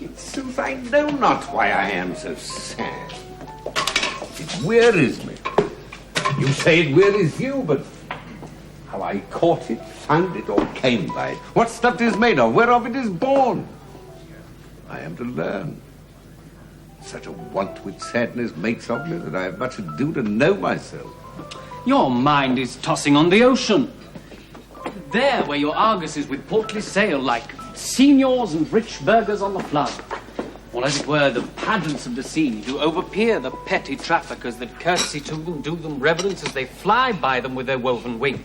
In sooth, I know not why I am so sad. It wearies me. You say it wearies you, but how I caught it, found it, or came by it, what stuff it is made of, whereof it is born, I am to learn. Such a want which sadness makes of me that I have much ado to know myself. Your mind is tossing on the ocean. There where your Argus is with portly sail, like seniors and rich burghers on the flood. Or as it were, the pageants of the sea do overpeer the petty traffickers that curtsy to them, do them reverence as they fly by them with their woven wings.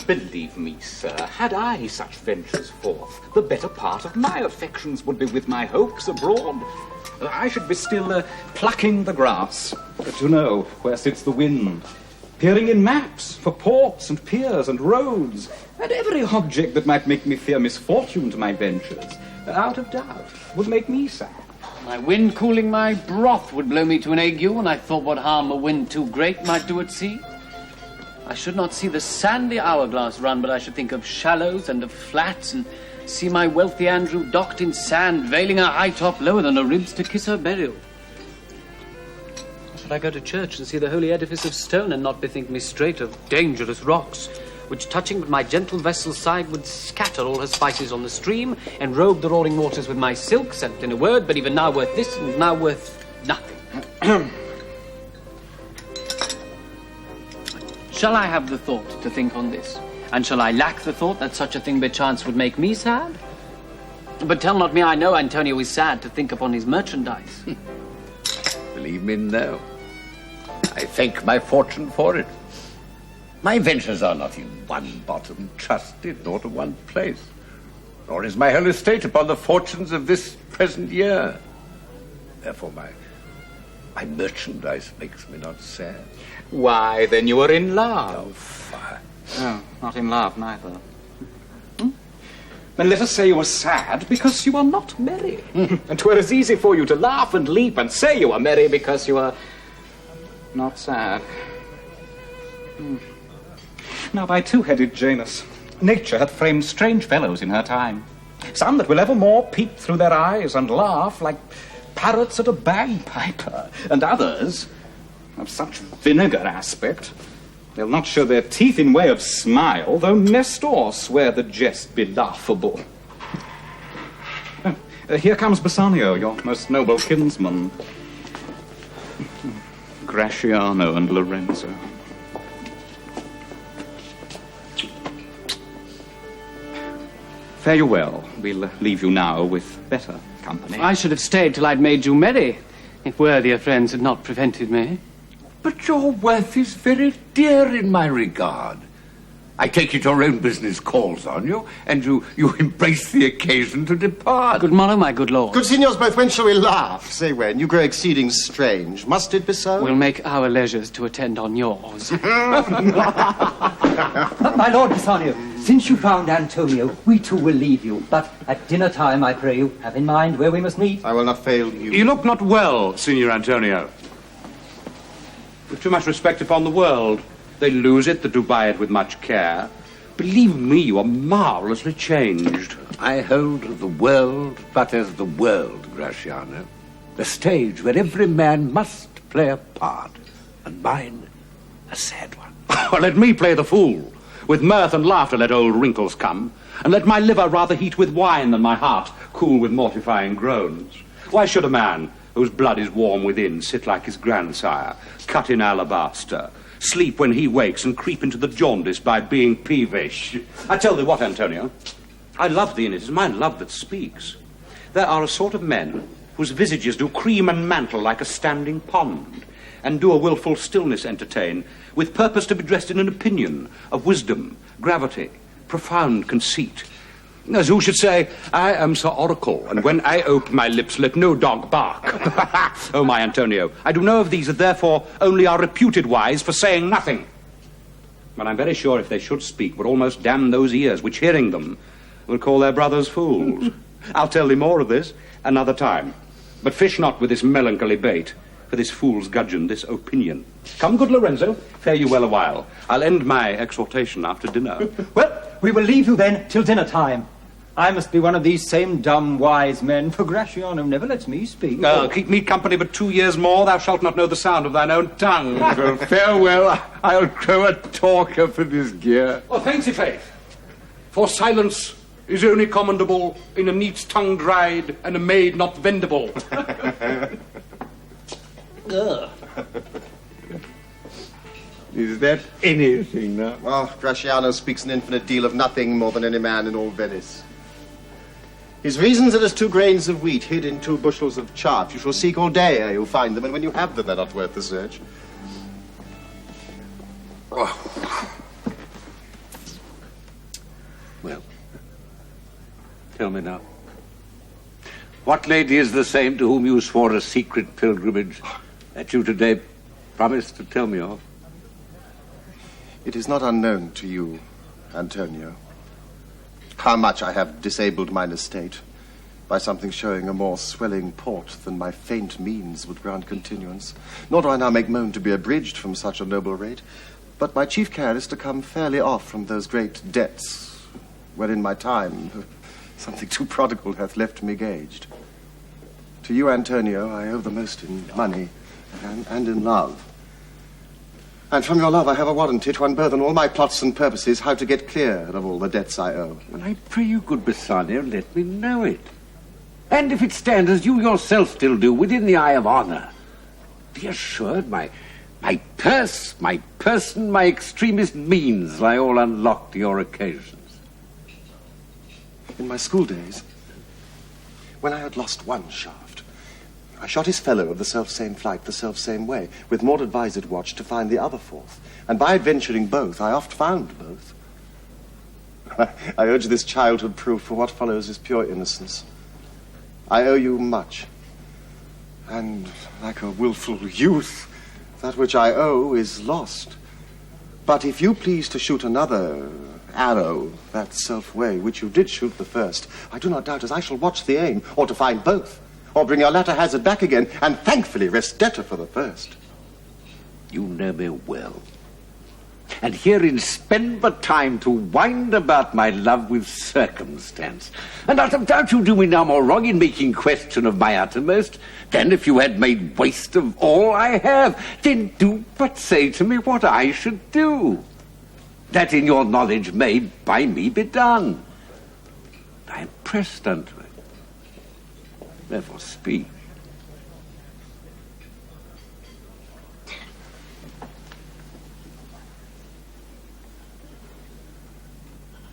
Believe me, sir, had I such ventures forth, the better part of my affections would be with my hopes abroad. I should be still plucking the grass, to know where sits the wind, peering in maps for ports and piers and roads, and every object that might make me fear misfortune to my ventures, out of doubt, would make me sad. My wind cooling my broth would blow me to an ague, and I thought what harm a wind too great might do at sea. I should not see the sandy hourglass run, but I should think of shallows and of flats, and see my wealthy Andrew docked in sand, veiling her high top lower than her ribs to kiss her burial. Or should I go to church and see the holy edifice of stone, and not bethink me straight of dangerous rocks, which touching but my gentle vessel's side would scatter all her spices on the stream, enrobe the roaring waters with my silks, and in a word, but even now worth this and now worth nothing. Shall I have the thought to think on this? And shall I lack the thought that such a thing perchance would make me sad? But tell not me, I know Antonio is sad to think upon his merchandise. Believe me, no. I thank my fortune for it. My ventures are not in one bottom trusted, nor to one place. Nor is my whole estate upon the fortunes of this present year. Therefore my merchandise makes me not sad. Why, then you are in love. Oh, fire. Oh, not in love, neither. Then let us say you are sad because you are not merry. And 'twere as easy for you to laugh and leap and say you are merry because you are not sad. Now, by two-headed Janus, nature hath framed strange fellows in her time. Some that will evermore peep through their eyes and laugh like parrots at a bagpiper, and others of such vinegar aspect they'll not show their teeth in way of smile, though Nestor swear the jest be laughable. Here comes Bassanio, your most noble kinsman. Gratiano and Lorenzo. Fare you well. We'll leave you now with better company. I should have stayed till I'd made you merry, if worthier friends had not prevented me. But your worth is very dear in my regard. I take it your own business calls on you, and you embrace the occasion to depart. Good morrow, my good lord. Good signors both, when shall we laugh? Say when. You grow exceeding strange. Must it be so? We'll make our leisures to attend on yours. My lord Bassanio, since you found Antonio, we too will leave you. But at dinner time, I pray you, have in mind where we must meet. I will not fail you. You look not well, Signor Antonio. With too much respect upon the world. They lose it that do buy it with much care. Believe me, you are marvellously changed. I hold the world but as the world, Gratiano. The stage where every man must play a part, and mine a sad one. Well, let me play the fool. With mirth and laughter let old wrinkles come, and let my liver rather heat with wine than my heart cool with mortifying groans. Why should a man whose blood is warm within sit like his grandsire, cut in alabaster, sleep when he wakes and creep into the jaundice by being peevish? I tell thee what, Antonio, I love thee, and it is my love that speaks. There are a sort of men whose visages do cream and mantle like a standing pond, and do a wilful stillness entertain, with purpose to be dressed in an opinion of wisdom, gravity, profound conceit. As who should say, I am Sir Oracle, and when I ope my lips, let no dog bark. Oh, my Antonio, I do know of these that therefore only are reputed wise for saying nothing. But I'm very sure if they should speak, would almost damn those ears which, hearing them, will call their brothers fools. I'll tell thee more of this another time. But fish not with this melancholy bait, for this fool's gudgeon, this opinion. Come, good Lorenzo, fare you well a while. I'll end my exhortation after dinner. Well, we will leave you then till dinner time. I must be one of these same dumb wise men, for Gratiano never lets me speak. No, keep me company but 2 years more, thou shalt not know the sound of thine own tongue. Well, farewell. I'll grow a talker for this gear. Oh, thanks, i' faith. For silence is only commendable in a neat's tongue dried and a maid not vendible. Is that anything now? Oh, Gratiano speaks an infinite deal of nothing more than any man in all Venice. His reasons are as 2 grains of wheat hid in 2 bushels of chaff. You shall seek all day ere you find them, and when you have them, they're not worth the search. Oh. Well, tell me now. What lady is the same to whom you swore a secret pilgrimage that you today promised to tell me of? It is not unknown to you, Antonio, how much I have disabled mine estate by something showing a more swelling port than my faint means would grant continuance. Nor do I now make moan to be abridged from such a noble rate, but my chief care is to come fairly off from those great debts, wherein my time, something too prodigal, hath left me gauged. To you, Antonio, I owe the most in money and in love. And from your love I have a warranty to unburthen all my plots and purposes, how to get clear of all the debts I owe. Well, I pray you, good Bassanio, let me know it. And if it stand as you yourself still do, within the eye of honour, be assured my purse, my person, my extremest means lie all unlocked to your occasions. In my school days, when I had lost one shaft, I shot his fellow of the self-same flight, the self-same way, with more advised watch to find the other 4th. And by adventuring both, I oft found both. I urge this childhood proof, for what follows is pure innocence. I owe you much. And like a willful youth, that which I owe is lost. But if you please to shoot another arrow that self-way, which you did shoot the first, I do not doubt as I shall watch the aim, or to find both, or bring your latter hazard back again, and thankfully rest debtor for the first. You know me well. And herein spend but time to wind about my love with circumstance. And out of doubt you do me now more wrong in making question of my uttermost, than if you had made waste of all I have. Then do but say to me what I should do, that in your knowledge may by me be done. I am pressed unto it. Therefore speak.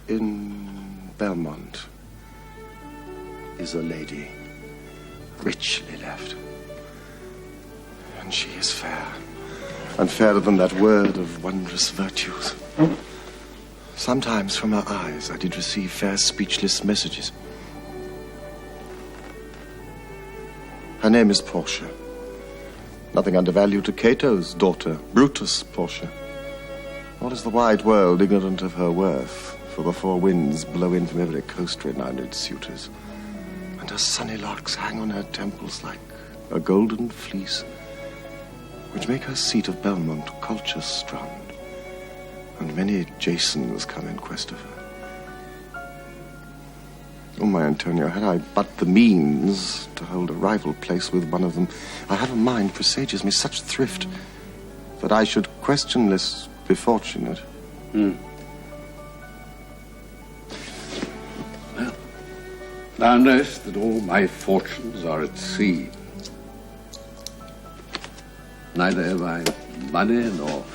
In Belmont is a lady, richly left. And she is fair, and fairer than that word of wondrous virtues. Sometimes from her eyes I did receive fair speechless messages. Her name is Portia. Nothing undervalued to Cato's daughter, Brutus Portia. Nor is the wide world ignorant of her worth, for the 4 winds blow in from every coast renowned suitors. And her sunny locks hang on her temples like a golden fleece, which make her seat of Belmont Colchester, and many Jasons come in quest of her. Oh, my Antonio, had I but the means to hold a rival place with one of them, I have a mind presages me such thrift that I should questionless be fortunate. Well, thou knowest that all my fortunes are at sea. Neither have I money nor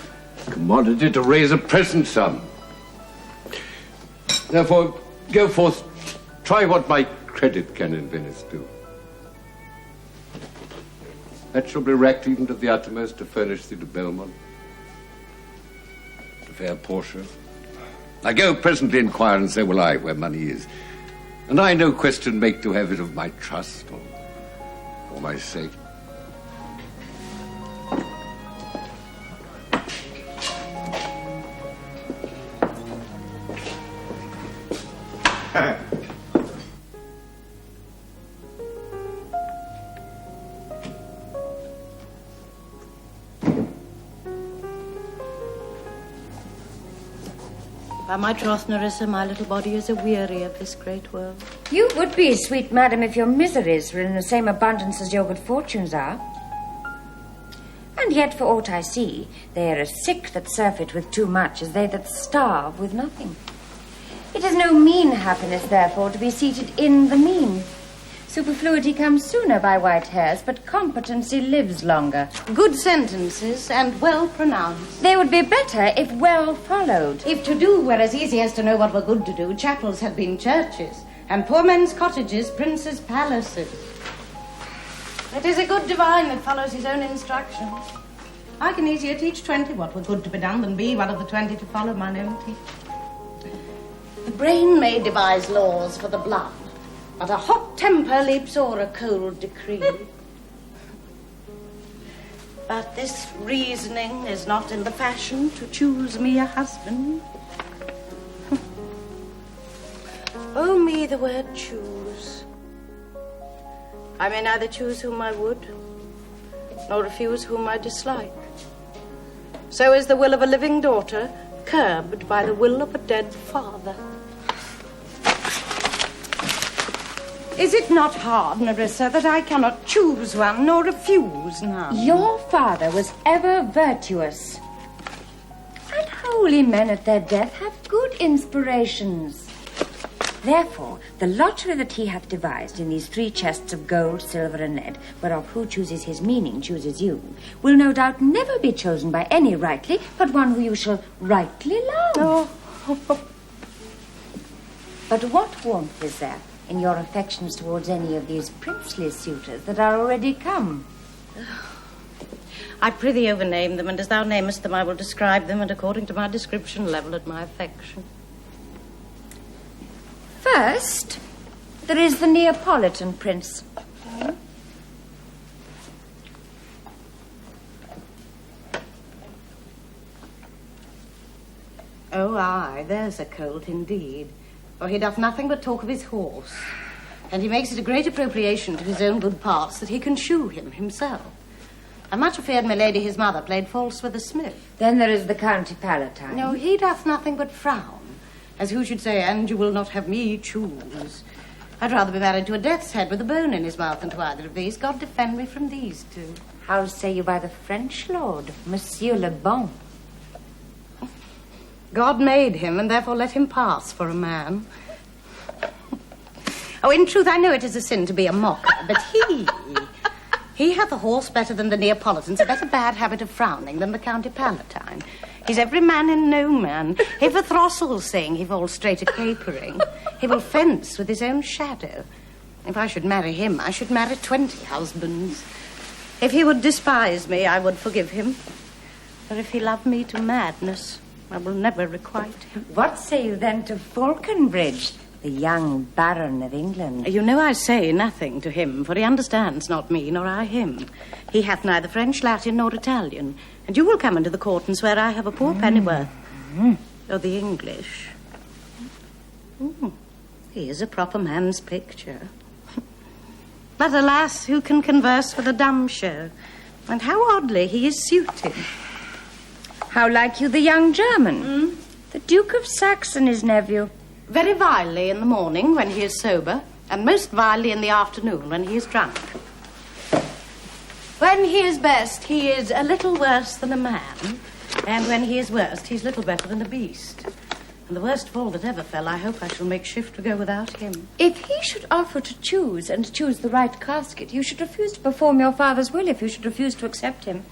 commodity to raise a present sum. Therefore, go forth, try what my credit can in Venice do. That shall be racked even to the uttermost to furnish thee to Belmont, to fair Portia. I go presently inquire, and so will I, where money is. And I no question make to have it of my trust or my sake. By my troth, Nerissa, my little body is aweary of this great world. You would be, sweet madam, if your miseries were in the same abundance as your good fortunes are. And yet, for aught I see, they are as sick that surfeit with too much as they that starve with nothing. It is no mean happiness, therefore, to be seated in the mean. Superfluity comes sooner by white hairs, but competency lives longer. Good sentences and well pronounced. They would be better if well followed. If to do were as easy as to know what were good to do, chapels had been churches, and poor men's cottages princes' palaces. It is a good divine that follows his own instructions. I can easier teach 20 what were good to be done than be one of the 20 to follow mine own teaching. The brain may devise laws for the blood, but a hot temper leaps o'er a cold decree. But this reasoning is not in the fashion to choose me a husband. Oh, me, the word choose. I may neither choose whom I would, nor refuse whom I dislike. So is the will of a living daughter curbed by the will of a dead father. Is it not hard, Nerissa, that I cannot choose one nor refuse none? Your father was ever virtuous. And holy men at their death have good inspirations. Therefore, the lottery that he hath devised in these 3 chests of gold, silver, and lead, whereof who chooses his meaning chooses you, will no doubt never be chosen by any rightly, but one who you shall rightly love. Oh. But what warmth is there in your affections towards any of these princely suitors that are already come? I prithee overname them, and as thou namest them, I will describe them, and according to my description, level at my affection. First, there is the Neapolitan prince. Oh, aye, there's a colt indeed. For he doth nothing but talk of his horse, and he makes it a great appropriation to his own good parts that he can shoe him himself. I'm much afeard my lady his mother played false with a smith. Then there is the County Palatine. No, he doth nothing but frown, as who should say, and you will not have me choose. I'd rather be married to a death's head with a bone in his mouth than to either of these. God defend me from these two. How say you by the French lord, Monsieur Le Bon? God made him, and therefore let him pass for a man. Oh, in truth, I know it is a sin to be a mocker, but he hath a horse better than the Neapolitans, a better bad habit of frowning than the County Palatine. He's every man in no man. If a throstle sing, he falls straight at capering. He will fence with his own shadow. If I should marry him, I should marry 20 husbands. If he would despise me, I would forgive him. For if he loved me to madness, I will never requite him. What say you then to Falconbridge, the young Baron of England? You know I say nothing to him, for he understands not me, nor I him. He hath neither French, Latin, nor Italian, and you will come into the court and swear I have a poor pennyworth. Or the English. He is a proper man's picture. But alas, who can converse with a dumb show? And how oddly he is suited. How like you the young German? The Duke of Saxon, his nephew. Very vilely in the morning when he is sober, and most vilely in the afternoon when he is drunk. When he is best, he is a little worse than a man, and when he is worst, he's little better than a beast. And the worst fall that ever fell, I hope I shall make shift to go without him. If he should offer to choose, and choose the right casket, you should refuse to perform your father's will if you should refuse to accept him.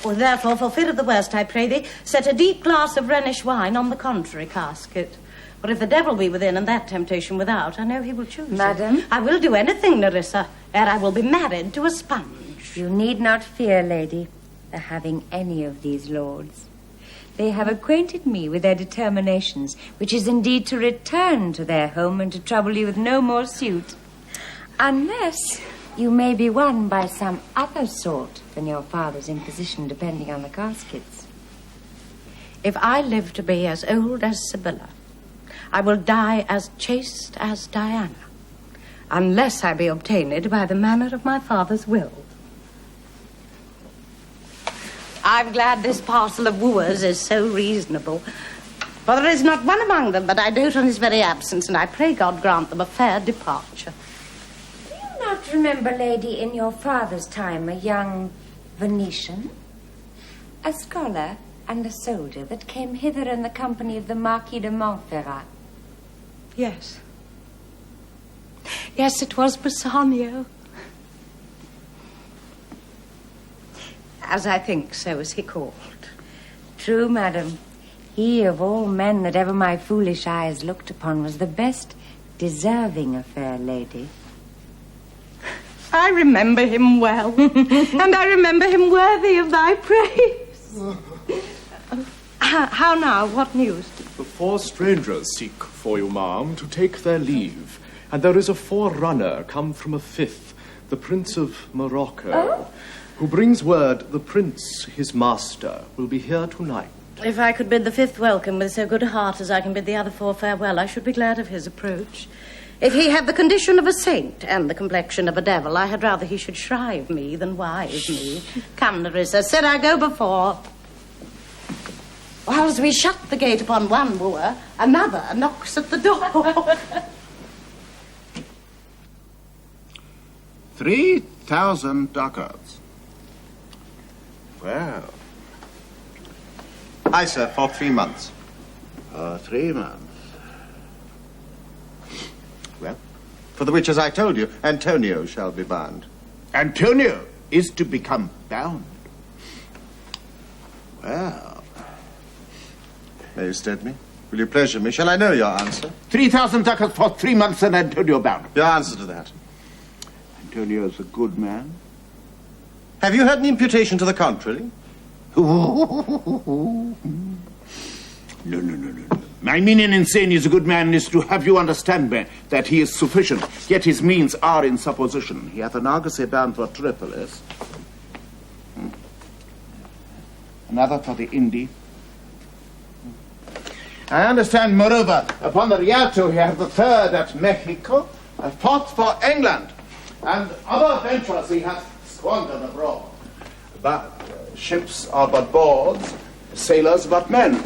Well, therefore, for fear of the worst, I pray thee, set a deep glass of Rhenish wine on the contrary casket. For if the devil be within and that temptation without, I know he will choose Madam? it. I will do anything, Nerissa, ere I will be married to a sponge. You need not fear, lady, the having any of these lords. They have acquainted me with their determinations, which is indeed to return to their home and to trouble you with no more suit. Unless you may be won by some other sort than your father's imposition, depending on the caskets. If I live to be as old as Sibylla, I will die as chaste as Diana, unless I be obtained by the manner of my father's will. I'm glad this parcel of wooers is so reasonable. For there is not one among them but I dote on his very absence, and I pray God grant them a fair departure. Do you not remember, lady, in your father's time, a young Venetian, a scholar and a soldier that came hither in the company of the Marquis de Montferrat? Yes. Yes, it was Bassanio. As I think, so is he called. True, madam. He, of all men that ever my foolish eyes looked upon, was the best deserving a fair lady. I remember him well, and I remember him worthy of thy praise. How now? What news? The 4 strangers seek for you, ma'am, to take their leave, and there is a forerunner come from a 5th, the Prince of Morocco, who brings word the Prince, his master, will be here tonight. If I could bid the 5th welcome with so good a heart as I can bid the other 4 farewell, I should be glad of his approach. If he have the condition of a saint and the complexion of a devil, I had rather he should shrive me than wise me. Come, Nerissa, said I go before. Whilst we shut the gate upon one wooer, another knocks at the door. 3,000 ducats. Well. Aye, sir, for 3 months. For 3 months. Well, for the which, as I told you, Antonio shall be bound. Antonio is to become bound. Well. May you state me? Will you pleasure me? Shall I know your answer? 3,000 ducats for 3 months and Antonio bound. Your answer to that. Antonio's a good man. Have you heard an imputation to the contrary? No. My meaning in saying he's a good man is to have you understand me that he is sufficient, yet his means are in supposition. He hath an argosy bound for Tripolis, another for the Indy. I understand, moreover, upon the Rialto he hath the 3rd at Mexico, a 4th for England, and other ventures he hath squandered abroad. But ships are but boards, sailors but men.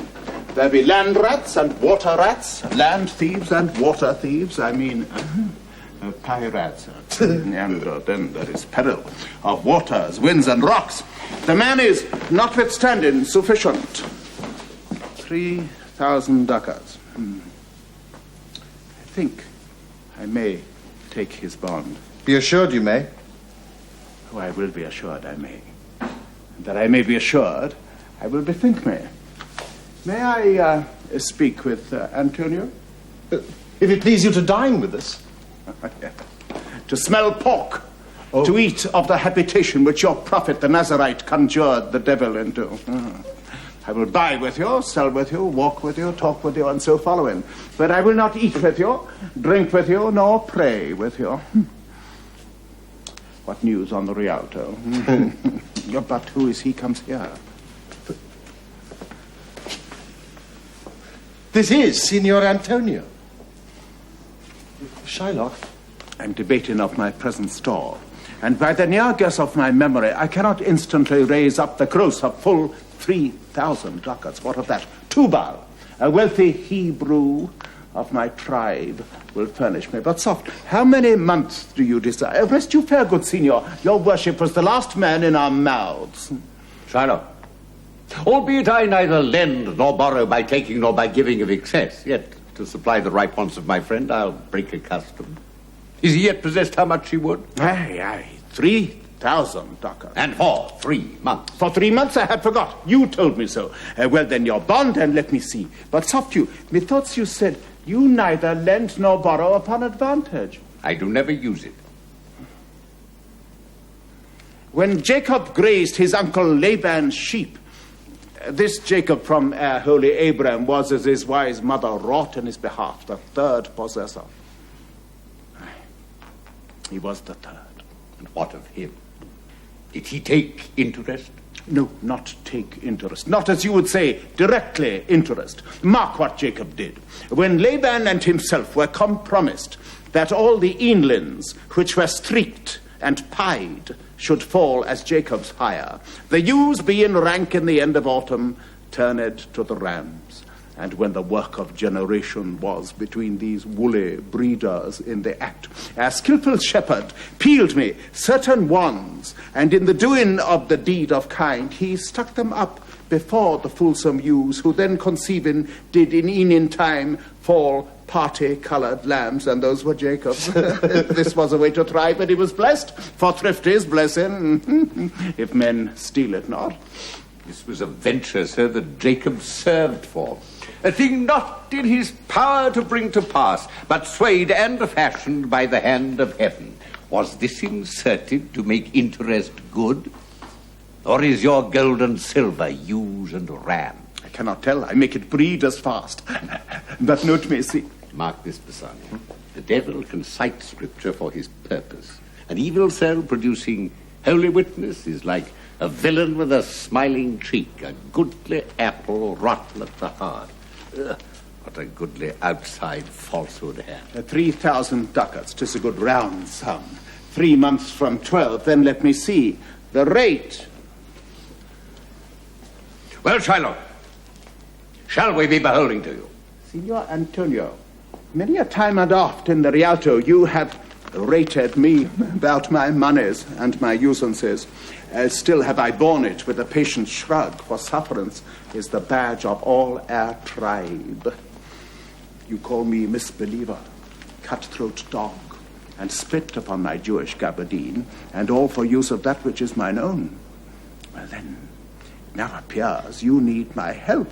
There be land rats and water rats, land thieves and water thieves, pirates. And then there is peril of waters, winds and rocks. The man is, notwithstanding, sufficient. 3,000 ducats. I think I may take his bond. Be assured you may. Oh, I will be assured I may. And that I may be assured, I will bethink me. May I speak with Antonio? If it please you to dine with us. To smell pork, to eat of the habitation which your prophet, the Nazarite, conjured the devil into. I will buy with you, sell with you, walk with you, talk with you, and so following. But I will not eat with you, drink with you, nor pray with you. What news on the Rialto? But who is he comes here? This is Signor Antonio. Shylock. I'm debating of my present store, and by the near guess of my memory, I cannot instantly raise up the gross of full 3,000 ducats. What of that? Tubal, a wealthy Hebrew of my tribe, will furnish me. But soft, how many months do you desire? Rest you fair, good signor. Your worship was the last man in our mouths. Shylock, albeit I neither lend nor borrow by taking nor by giving of excess, yet to supply the ripe wants of my friend, I'll break a custom. Is he yet possessed how much he would? Aye, 3,000 ducats. And for 3 months. For 3 months I had forgot. You told me so. Well, then your bond, and let me see. But soft you, methought you said you neither lend nor borrow upon advantage. I do never use it. When Jacob grazed his uncle Laban's sheep, this Jacob from holy Abraham was, as his wise mother wrought in his behalf, the 3rd possessor. He was the 3rd. And what of him? Did he take interest? No, not take interest. Not, as you would say, directly interest. Mark what Jacob did. When Laban and himself were compromised that all the eanlings which were streaked and pied should fall as Jacob's hire, the ewes being rank in the end of autumn turned to the rams. And when the work of generation was between these woolly breeders in the act, a skilful shepherd peeled me certain wands, and in the doing of the deed of kind, he stuck them up before the fulsome ewes, who then conceiving did in time fall party-coloured lambs, and those were Jacob's. This was a way to thrive, and he was blessed, for thrift is blessing, if men steal it not. This was a venture, sir, that Jacob served for. A thing not in his power to bring to pass, but swayed and fashioned by the hand of heaven. Was this inserted to make interest good? Or is your gold and silver ewes and ram? I cannot tell. I make it breed as fast. But note me, see. Mark this, Bassanio. The devil can cite scripture for his purpose. An evil soul producing holy witness is like a villain with a smiling cheek, a goodly apple rotten at the heart. Ugh, what a goodly outside falsehood hath. 3,000 ducats, 'tis a good round sum. 3 months from 12, then let me see. The rate. Well, Shylock, shall we be beholding to you? Signor Antonio, many a time and oft in the Rialto you have rated me about my monies and my usances. Still have I borne it with a patient shrug, for sufferance is the badge of all our tribe. You call me misbeliever, cutthroat dog, and spit upon my Jewish gabardine, and all for use of that which is mine own. Well then, now appears you need my help.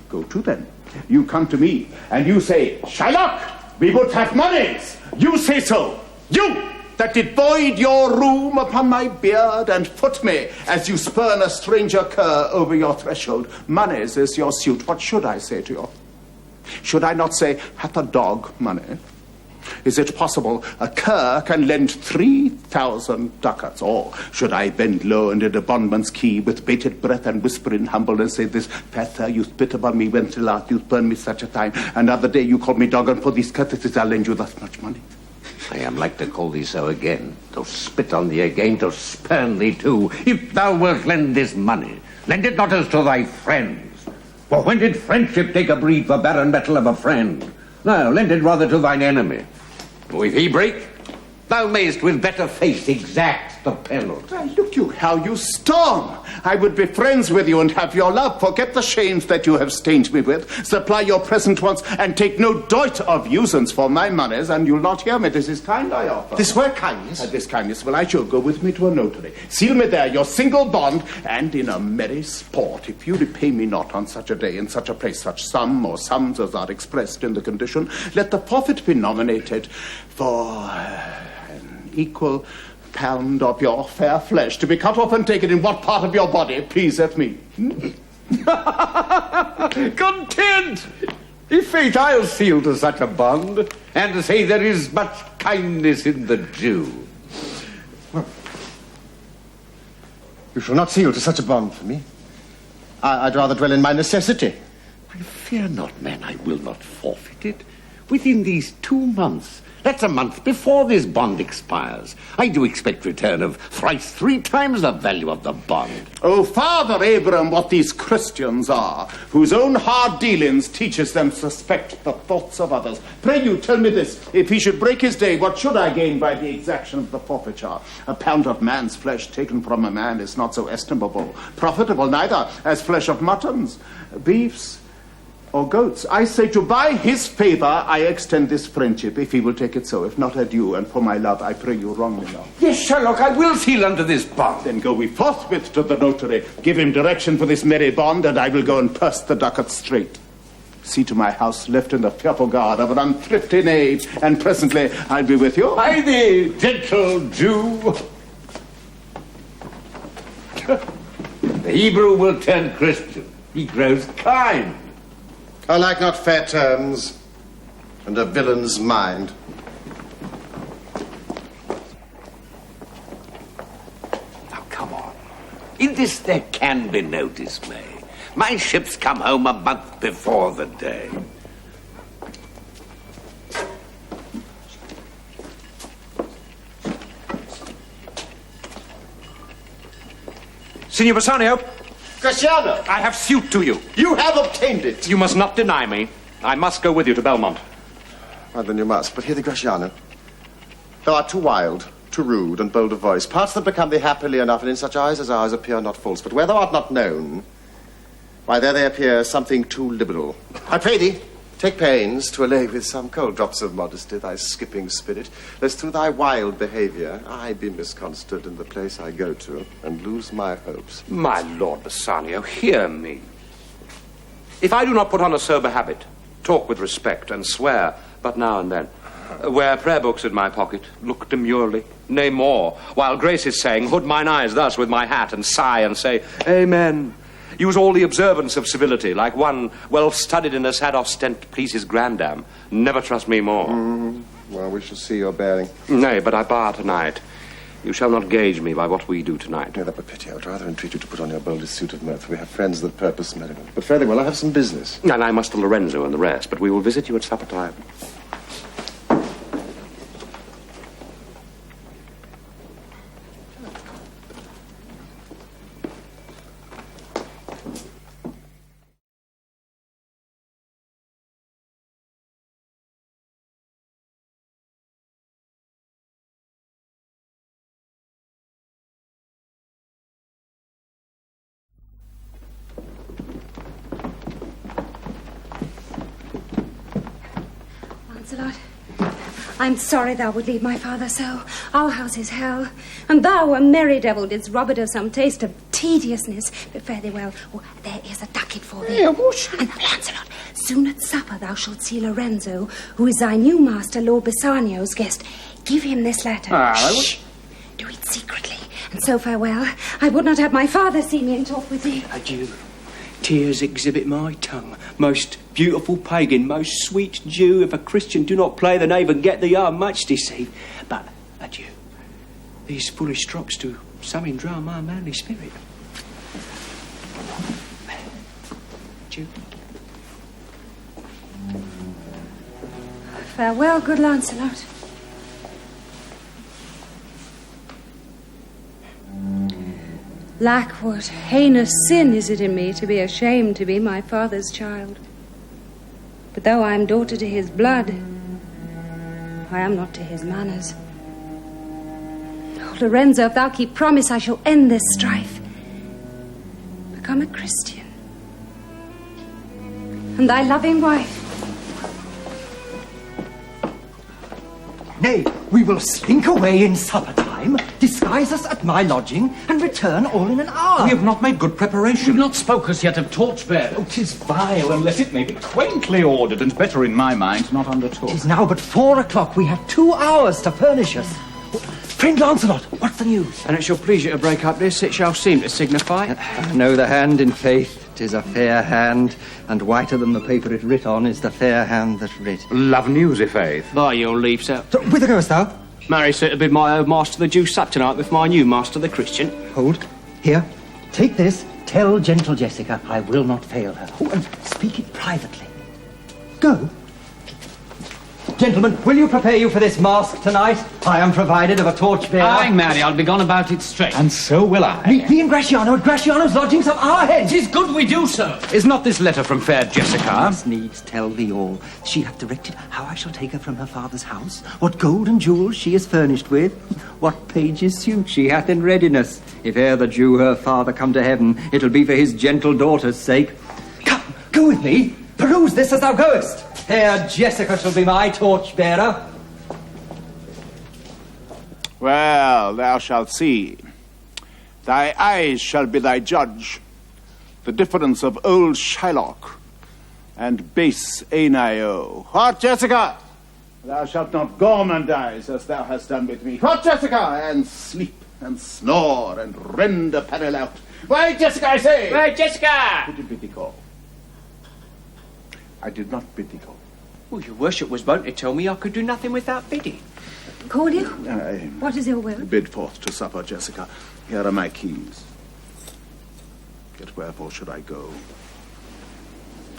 Go to then. You come to me, and you say, Shylock, we would have monies. You say so. You that did void your room upon my beard and foot me as you spurn a stranger cur over your threshold. Monies is your suit. What should I say to you? Should I not say, hath a dog money? Is it possible a cur can lend 3,000 ducats? Or should I bend low and in a bondman's key with bated breath and whisper in humbleness, say this, fair sir, you spit upon me when till last you spurn me such a time, another day you call me dog, and for these courtesies I'll lend you thus much money. I am like to call thee so again, to spit on thee again, to spurn thee too. If thou wilt lend this money, lend it not as to thy friends. For when did friendship take a breed for barren metal of a friend? No, lend it rather to thine enemy. For if he break, thou mayst with better face exact the penalty. Look you how you storm. I would be friends with you and have your love. Forget the shames that you have stained me with. Supply your present wants and take no doit of usance for my monies, and you'll not hear me. This is kind I offer. This were kindness? This kindness. Well, I shall go with me to a notary. Seal me there your single bond, and in a merry sport, if you repay me not on such a day, in such a place, such sum or sums as are expressed in the condition, let the forfeit be nominated for an equal pound of your fair flesh, to be cut off and taken in what part of your body pleaseth me. Content! I' faith, I'll seal to such a bond, and to say there is much kindness in the Jew. Well, you shall not seal to such a bond for me. I'd rather dwell in my necessity. Well, fear not, man, I will not forfeit it. Within these 2 months, that's a month before this bond expires, I do expect return of thrice 3 times the value of the bond. Oh, Father Abraham, what these Christians are, whose own hard dealings teaches them suspect the thoughts of others. Pray you, tell me this, if he should break his day, what should I gain by the exaction of the forfeiture? A pound of man's flesh taken from a man is not so estimable, profitable neither as flesh of muttons, beefs, or goats. I say to buy his favour, I extend this friendship, if he will take it so. If not, adieu, and for my love, I pray you wrongly not. Yes, Sherlock, I will seal under this bond. Then go we forthwith to the notary, give him direction for this merry bond, and I will go and purse the ducats straight. See to my house left in the fearful guard of an unthrifty knave, and presently I'll be with you. By thee, gentle Jew. The Hebrew will turn Christian. He grows kind. I like not fair terms and a villain's mind. Now, come on. In this there can be no dismay. My ships come home a month before the day. Signor Bassanio, Graciano! I have suit to you. You have obtained it! You must not deny me. I must go with you to Belmont. Well, then you must. But hear the Graciano. Thou art too wild, too rude, and bold of voice. Parts that become thee happily enough, and in such eyes as ours appear not false. But where thou art not known, why, there they appear something too liberal. I pray thee, take pains to allay with some cold drops of modesty thy skipping spirit, lest through thy wild behaviour I be misconstrued in the place I go to, and lose my hopes. My Lord Bassanio, hear me. If I do not put on a sober habit, talk with respect, and swear but now and then, wear prayer books in my pocket, look demurely, nay more, while Grace is saying, hood mine eyes thus with my hat, and sigh and say, Amen. Use all the observance of civility, like one well studied in a sad ostent please his grandam. Never trust me more. Well, we shall see your bearing. Nay, but I bar tonight. You shall not gauge me by what we do tonight. No, that were pity. I would rather entreat you to put on your boldest suit of mirth. We have friends that purpose merriment. But fare thee well, I have some business. And I must to Lorenzo and the rest, but we will visit you at supper time. Lancelot, I'm sorry thou would leave my father so. Our house is hell, and thou, a merry devil, didst rob it of some taste of tediousness. But fare thee well. Oh, there is a ducat for thee. And Lancelot, soon at supper thou shalt see Lorenzo, who is thy new master, Lord Bassanio's guest. Give him this letter. Shh. Do it secretly, and so farewell. I would not have my father see me and talk with thee. Adieu. Tears exhibit my tongue. Most beautiful pagan, most sweet Jew, if a Christian do not play the knave and get the arm, much deceive. But adieu. These foolish drops do something drown my manly spirit. Adieu. Farewell, good Lancelot. Lack, what heinous sin is it in me to be ashamed to be my father's child? But though I am daughter to his blood, I am not to his manners. Oh, Lorenzo, if thou keep promise, I shall end this strife. Become a Christian. And thy loving wife. Nay, we will slink away in supper time, disguise us at my lodging, and return all in an hour. We have not made good preparation. We've not spoke as yet of torchbearers. Oh, 'tis vile, unless it may be quaintly ordered, and better in my mind not undertook. It is now but 4 o'clock. We have 2 hours to furnish us. Friend Lancelot, what's the news? And it shall please you to break up this, it shall seem to signify. Know the hand in faith. 'Tis a fair hand, and whiter than the paper it writ on is the fair hand that writ. Love news, i' faith. By your leave, sir. So, whither goest thou? Mary said to bid my old master the Jew sup tonight with my new master the Christian. Hold. Here, take this. Tell gentle Jessica I will not fail her. Oh, and speak it privately. Go. Gentlemen, will you prepare you for this masque tonight? I am provided of a torchbearer. Aye, Mary, I'll be gone about it straight. And so will I. Meet me and Graciano at Graciano's lodgings of our head. 'Tis good we do so. Is not this letter from fair Jessica? Must needs tell thee all. She hath directed how I shall take her from her father's house, what gold and jewels she is furnished with, what page's suit she hath in readiness. If e'er the Jew her father come to heaven, it'll be for his gentle daughter's sake. Come, go with me. Peruse this as thou goest. Fair Jessica shall be my torchbearer. Well, thou shalt see. Thy eyes shall be thy judge. The difference of old Shylock and base Anio. What, Jessica? Thou shalt not gormandize as thou hast done with me. What, Jessica? And sleep and snore and rend apparel out. Why, Jessica, I say! Why, Jessica! Who did bid thee call? I did not bid thee call. Well, your worship was wont to tell me I could do nothing without bidding. Call you? I What is your will? bid forth to supper, Jessica. Here are my keys. Yet wherefore should I go?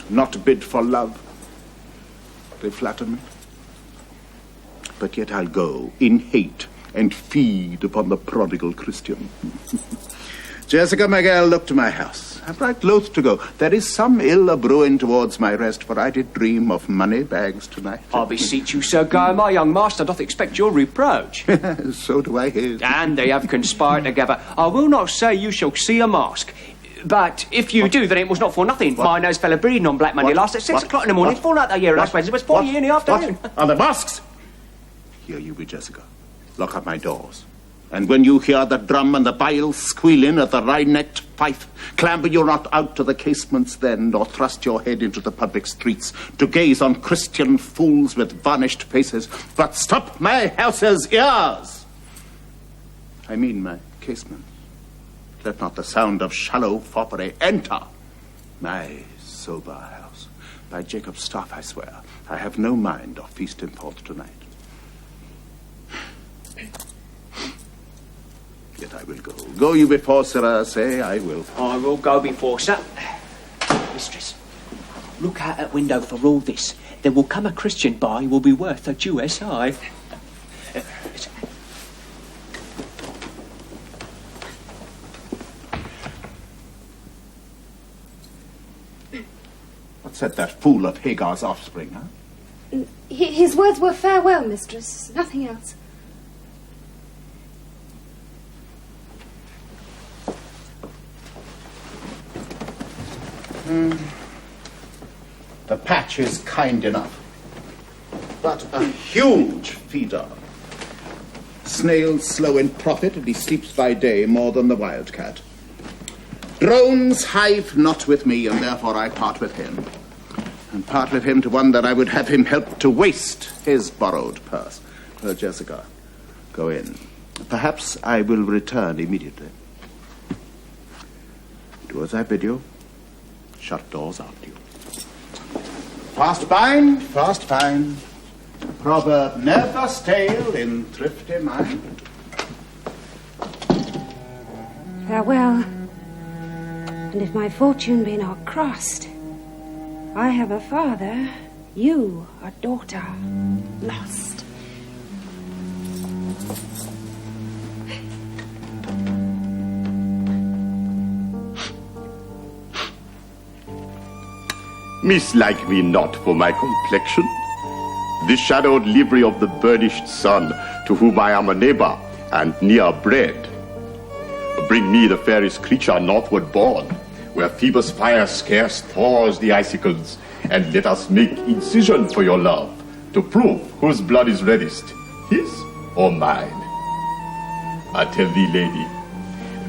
Not bid for love. They flatter me. But yet I'll go in hate and feed upon the prodigal Christian. Jessica, my girl, look to my house. I'm right loath to go. There is some ill a-brewing towards my rest, for I did dream of money bags tonight. I beseech you, Sir Guy, my young master doth expect your reproach. So do I hear. And they have conspired together. I will not say you shall see a mask. But if you do, then it was not for nothing. My nose fell a-breeding on Black Monday last at 6 o'clock in the morning. Fall out the year last Wednesday. It was 4 in the afternoon. Are the masks? Here you be, Jessica. Lock up my doors. And when you hear the drum and the bile squealing at the wry-necked fife, clamber you not out to the casements then, nor thrust your head into the public streets to gaze on Christian fools with varnished faces, but stop my house's ears. I mean my casements. Let not the sound of shallow foppery enter my sober house. By Jacob's staff, I swear, I have no mind of feasting forth tonight. Yet I will go. Go you before, sirrah, say I will. I will go before, sir. Mistress, look out that window for all this. There will come a Christian by who will be worth a Jewess eye. What said that fool of Hagar's offspring, huh? His words were farewell, mistress. Nothing else. The patch is kind enough, but a huge feeder. Snail's slow in profit, and he sleeps by day more than the wildcat. Drones hive not with me, and therefore I part with him. And part with him to one that I would have him help to waste his borrowed purse. Jessica, go in. Perhaps I will return immediately. Do as I bid you. Shut doors after you. Fast find. Proverb never stale in thrifty mind. Farewell. And if my fortune be not crossed, I have a father, you a daughter, lost. Mislike me not for my complexion, the shadowed livery of the burnished sun, to whom I am a neighbor and near bred. Bring me the fairest creature northward born, where Phoebus' fire scarce thaws the icicles, and let us make incision for your love, to prove whose blood is reddest, his or mine. I tell thee, lady,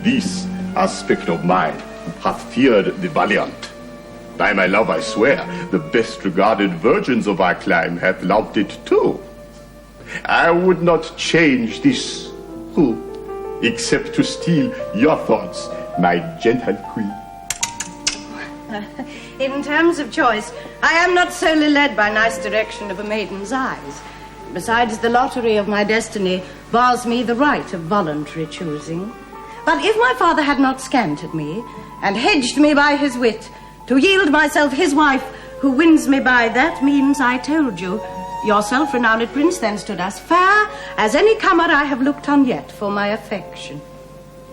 this aspect of mine hath feared the valiant. By my love I swear, the best regarded virgins of our clime hath loved it too. I would not change this, except to steal your thoughts, my gentle queen. In terms of choice, I am not solely led by nice direction of a maiden's eyes. Besides, the lottery of my destiny bars me the right of voluntary choosing. But if my father had not scanted me, and hedged me by his wit, to yield myself his wife, who wins me by that means I told you, your self-renowned prince then stood as fair as any comer I have looked on yet for my affection.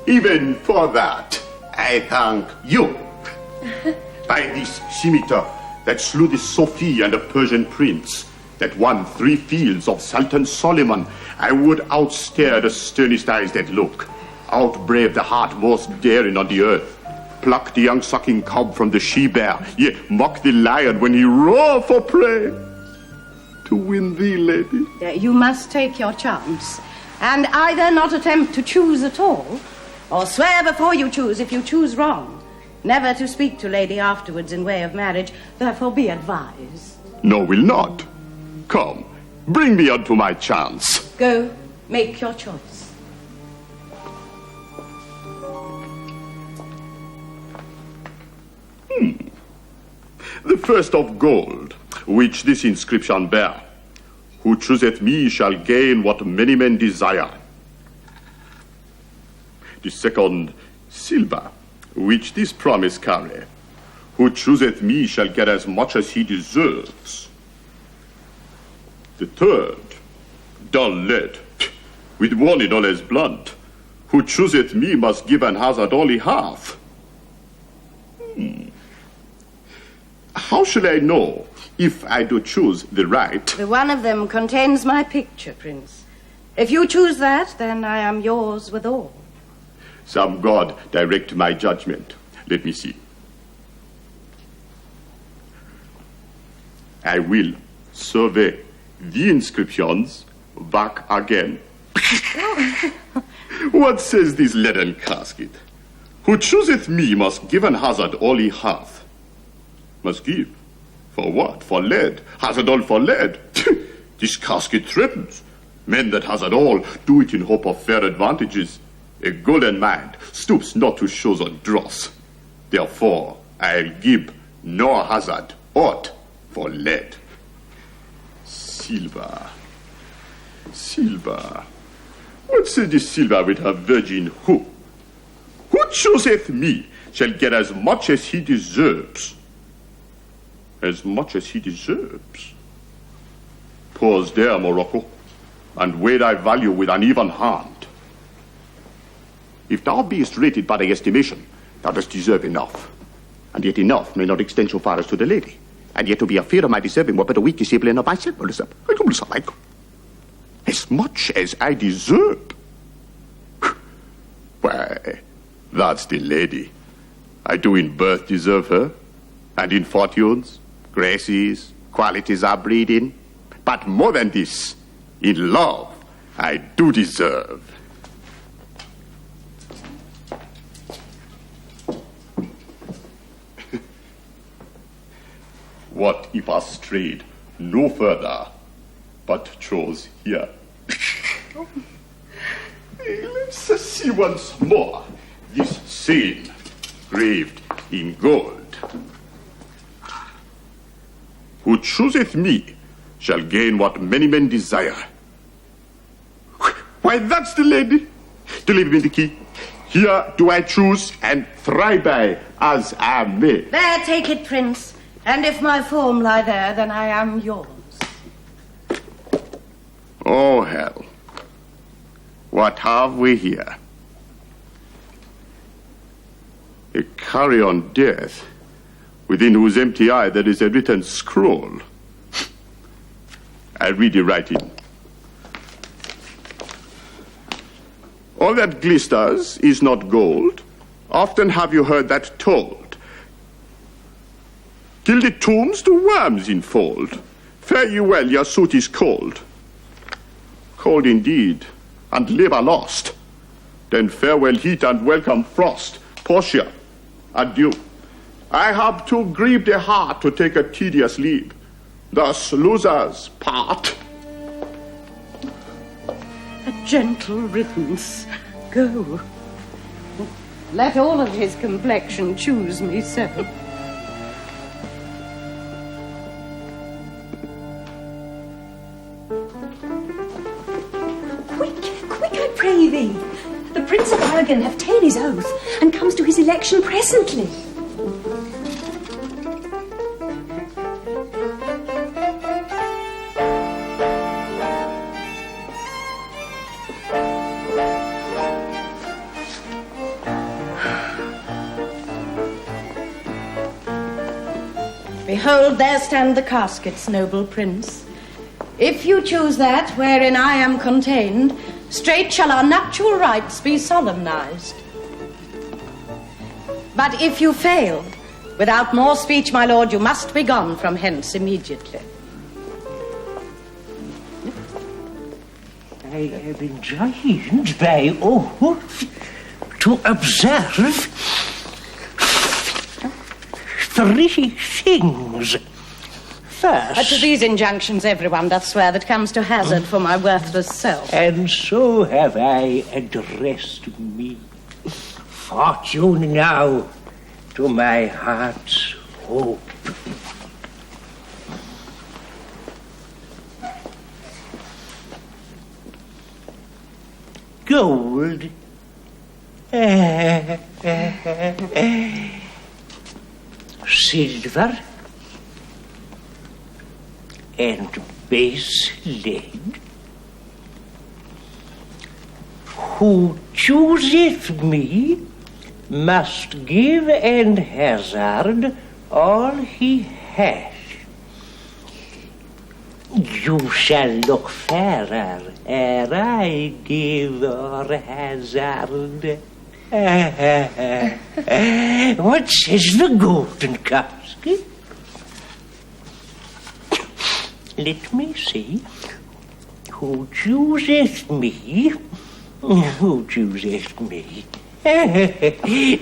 Even for that, I thank you. By this scimitar that slew the Sophie and a Persian prince, that won 3 fields of Sultan Solomon, I would outstare the sternest eyes that look, outbrave the heart most daring on the earth, pluck the young sucking cub from the she-bear, yea, mock the lion when he roar for prey. To win thee, lady. You must take your chance, and either not attempt to choose at all, or swear before you choose if you choose wrong, never to speak to lady afterwards in way of marriage, therefore be advised. No, will not. Come, bring me unto my chance. Go, make your choice. The first of gold, which this inscription bear. Who chooseth me shall gain what many men desire. The second, silver, which this promise carry. Who chooseth me shall get as much as he deserves. The third, dull lead, with warning all as blunt. Who chooseth me must give and hazard all he hath. How shall I know if I do choose the right? The one of them contains my picture, Prince. If you choose that, then I am yours withal. Some God direct my judgment. Let me see. I will survey the inscriptions back again. What says this leaden casket? Who chooseth me must give and hazard all he hath. Must give? For what? For lead? Hazard all for lead? This casket threatens. Men that hazard all do it in hope of fair advantages. A golden mind stoops not to shows or dross. Therefore, I'll give nor hazard aught for lead. Silver. Silver. What says this silver with her virgin who? Who chooseth me shall get as much as he deserves. As much as he deserves. Pause there, Morocco, and weigh thy value with an even hand. If thou beest rated by thy estimation, thou dost deserve enough. And yet enough may not extend so far as to the lady. And yet to be afeard of my deserving were but a weak discipline of myself. As much as I deserve. Why, that's the lady. I do in birth deserve her, and in fortunes, graces, qualities are breeding. But more than this, in love, I do deserve. What if I strayed no further, but chose here? Let's see once more this scene graved in gold. Who chooseth me shall gain what many men desire. Why, that's the lady. Deliver me the key. Here do I choose and thrive by as I may. There, take it, Prince. And if my form lie there, then I am yours. Oh, hell. What have we here? A carrion death, within whose empty eye there is a written scroll. I read the writing. All that glisters is not gold. Often have you heard that told. Gilded tombs to worms enfold. Fare you well, your suit is cold. Cold indeed, and labour lost. Then farewell heat and welcome frost. Portia, adieu. I have too grieved a heart to take a tedious leave. Thus losers part. A gentle riddance. Go. Let all of his complexion choose me so. Pray thee, the Prince of Aragon hath ta'en his oath, and comes to his election presently. Behold, there stand the caskets, noble Prince. If you choose that wherein I am contained, straight shall our nuptial rites be solemnized. But if you fail, without more speech, my lord, you must be gone from hence immediately. I am enjoined by oath to observe 3 things. First, To these injunctions everyone doth swear that comes to hazard for my worthless self. and so have I addressed me. Fortune now to my heart's hope. Gold. Silver. And base lead. who chooseth me must give and hazard all he has. You shall look fairer ere I give or hazard. What says the golden casket? Let me see. Who chooseth me? Who chooseth me?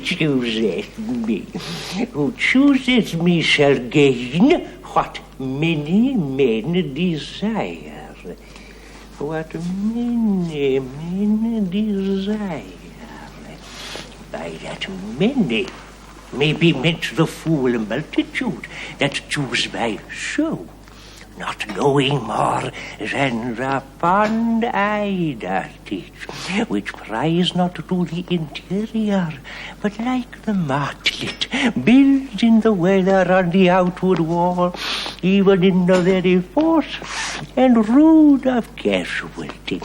Chooseth me. Who chooseth me shall gain what many men desire. What many men desire. By that many may be meant the fool multitude that choose by show, not knowing more than the fond eye doth teach, which pries not to the interior, but like the martlet builds in the weather on the outward wall, even in the very force and rude of casualty.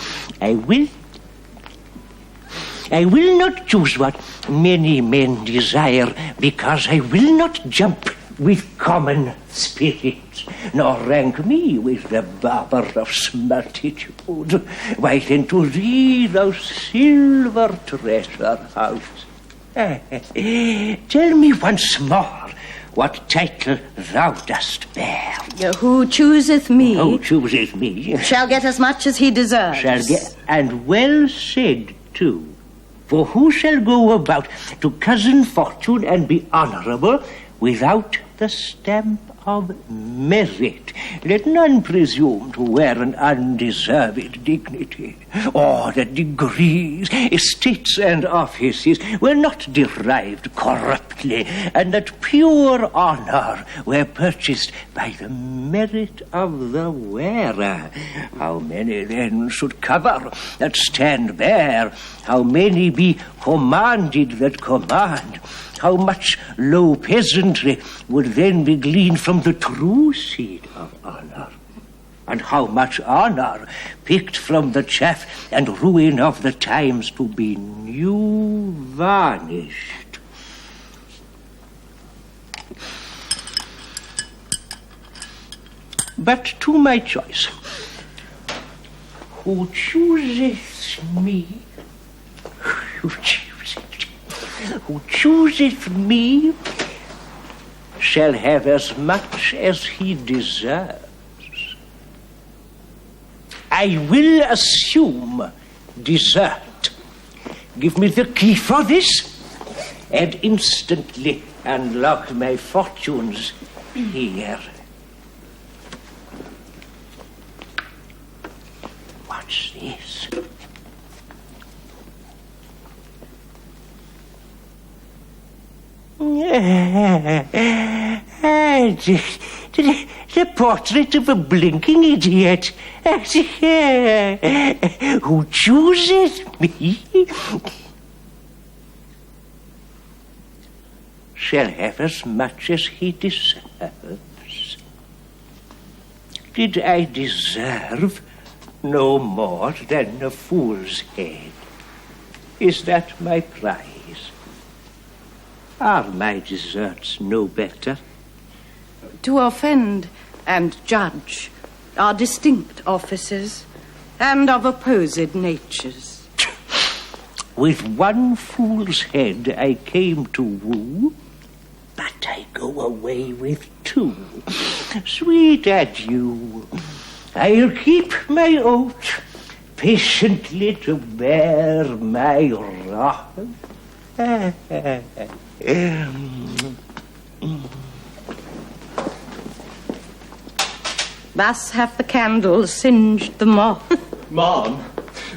I will not choose what many men desire, because I will not jump with common spirits, nor rank me with the barber of multitude. Why then to thee, thou silver treasure house, tell me once more what title thou dost bear. Who chooseth me? Who chooseth me shall get as much as he deserves. Shall get, and well said too. For who shall go about to cozen fortune and be honourable without the stamp of merit? Let none presume to wear an undeserved dignity, or that degrees, estates, and offices were not derived corruptly, and that pure honour were purchased by the merit of the wearer. How many then should cover that stand bare? How many be commanded that command? How much low peasantry would then be gleaned from the true seed of honour? And how much honour picked from the chaff and ruin of the times to be new varnished? But to my choice. Who chooseth me? Who chooseth me shall have as much as he deserves. I will assume desert. Give me the key for this, and instantly unlock my fortunes here. What's this? The portrait of a blinking idiot. Who chooses me shall have as much as he deserves. Did I deserve no more than a fool's head? Is that my prize? Are my deserts no better? To offend and judge are distinct offices, and of opposed natures. With one fool's head I came to woo, but I go away with two. Sweet adieu. I'll keep my oath, patiently to bear my wrath. Thus hath the candle singed the moth. Ma'am,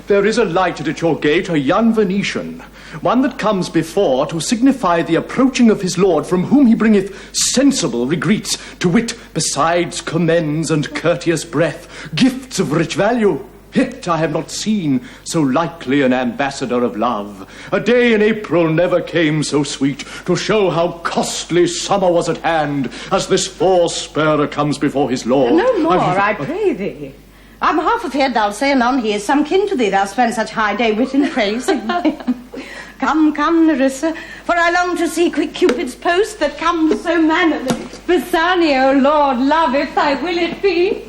there is alighted at your gate a young Venetian, one that comes before to signify the approaching of his lord, from whom he bringeth sensible regreets, to wit, besides commends and courteous breath, gifts of rich value. Yet I have not seen so likely an ambassador of love. A day in April never came so sweet, to show how costly summer was at hand, as this forspurrer comes before his lord. No more, I pray thee. I'm half afeard thou'll say anon he is some kin to thee, thou spend such high day wit in praising him. Come, come, Nerissa, for I long to see quick Cupid's post that comes so mannerly. Bassanio, Lord, love, if thy will it be.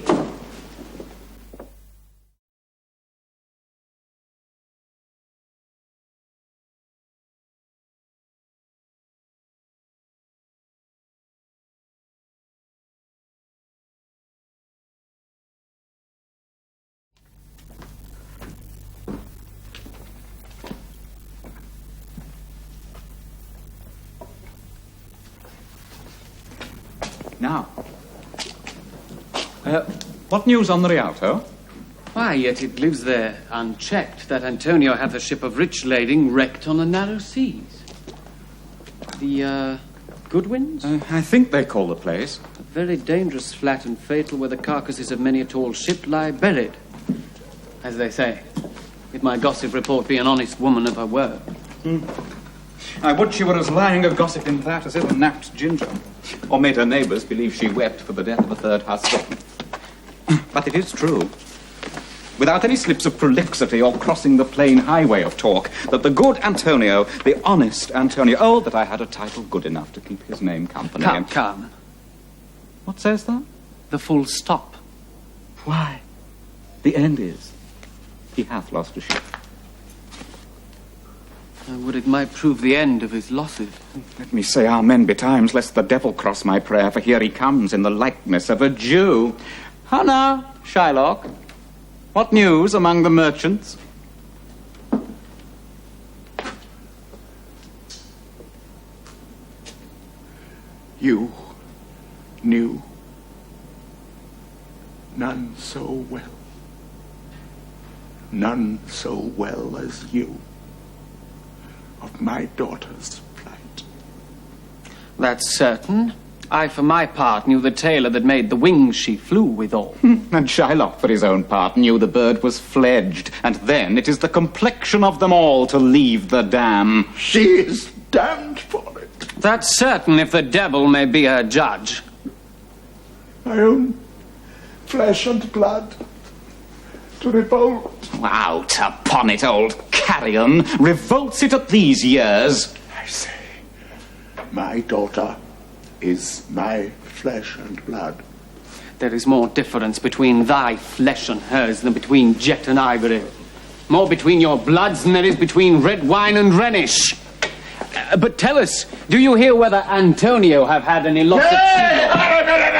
Now, what news on the Rialto? Why, yet it lives there unchecked that Antonio hath a ship of rich lading wrecked on the narrow seas. The, Goodwins? I think they call the place. A very dangerous flat and fatal where the carcasses of many a tall ship lie buried. As they say, if my gossip report be an honest woman of her word. I would she were as lying a gossip in that as ever napped ginger, or made her neighbours believe she wept for the death of a third husband. But it is true, without any slips of prolixity or crossing the plain highway of talk, that the good Antonio, the honest Antonio, oh, that I had a title good enough to keep his name company. Come. What says that? The full stop. Why, the end is, he hath lost a ship. I would it might prove the end of his losses. Let me say amen betimes, lest the devil cross my prayer, for here he comes in the likeness of a Jew. How now, Shylock? What news among the merchants? You knew none so well. None so well as you. Of my daughter's plight. That's certain. I, for my part, knew the tailor that made the wings she flew withal. And Shylock, for his own part, knew the bird was fledged, and then it is the complexion of them all to leave the dam. She is damned for it. That's certain, if the devil may be her judge. My own flesh and blood to revolt. Out upon it, old carrion. Revolts it at these years? I say, my daughter is my flesh and blood. There is more difference between thy flesh and hers than between jet and ivory. More between your bloods than there is between red wine and Rhenish. But tell us, do you hear whether Antonio have had any loss of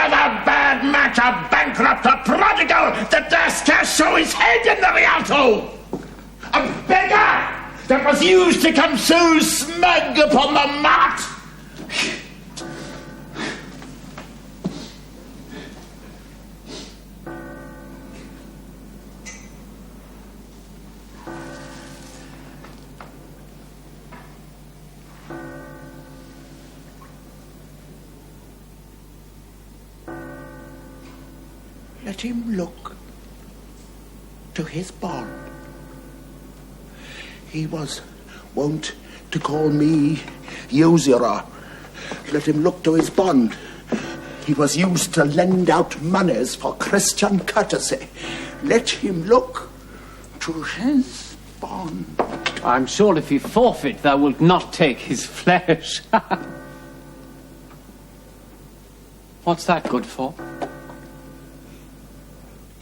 Another bad match, a bankrupt, a prodigal that dare scarce show his head in the Rialto. A beggar that was used to come so smug upon the mart. Let him look to his bond. He was wont to call me usurer. Let him look to his bond. He was used to lend out monies for Christian courtesy. Let him look to his bond. I'm sure if he forfeit, thou wilt not take his flesh. What's that good for?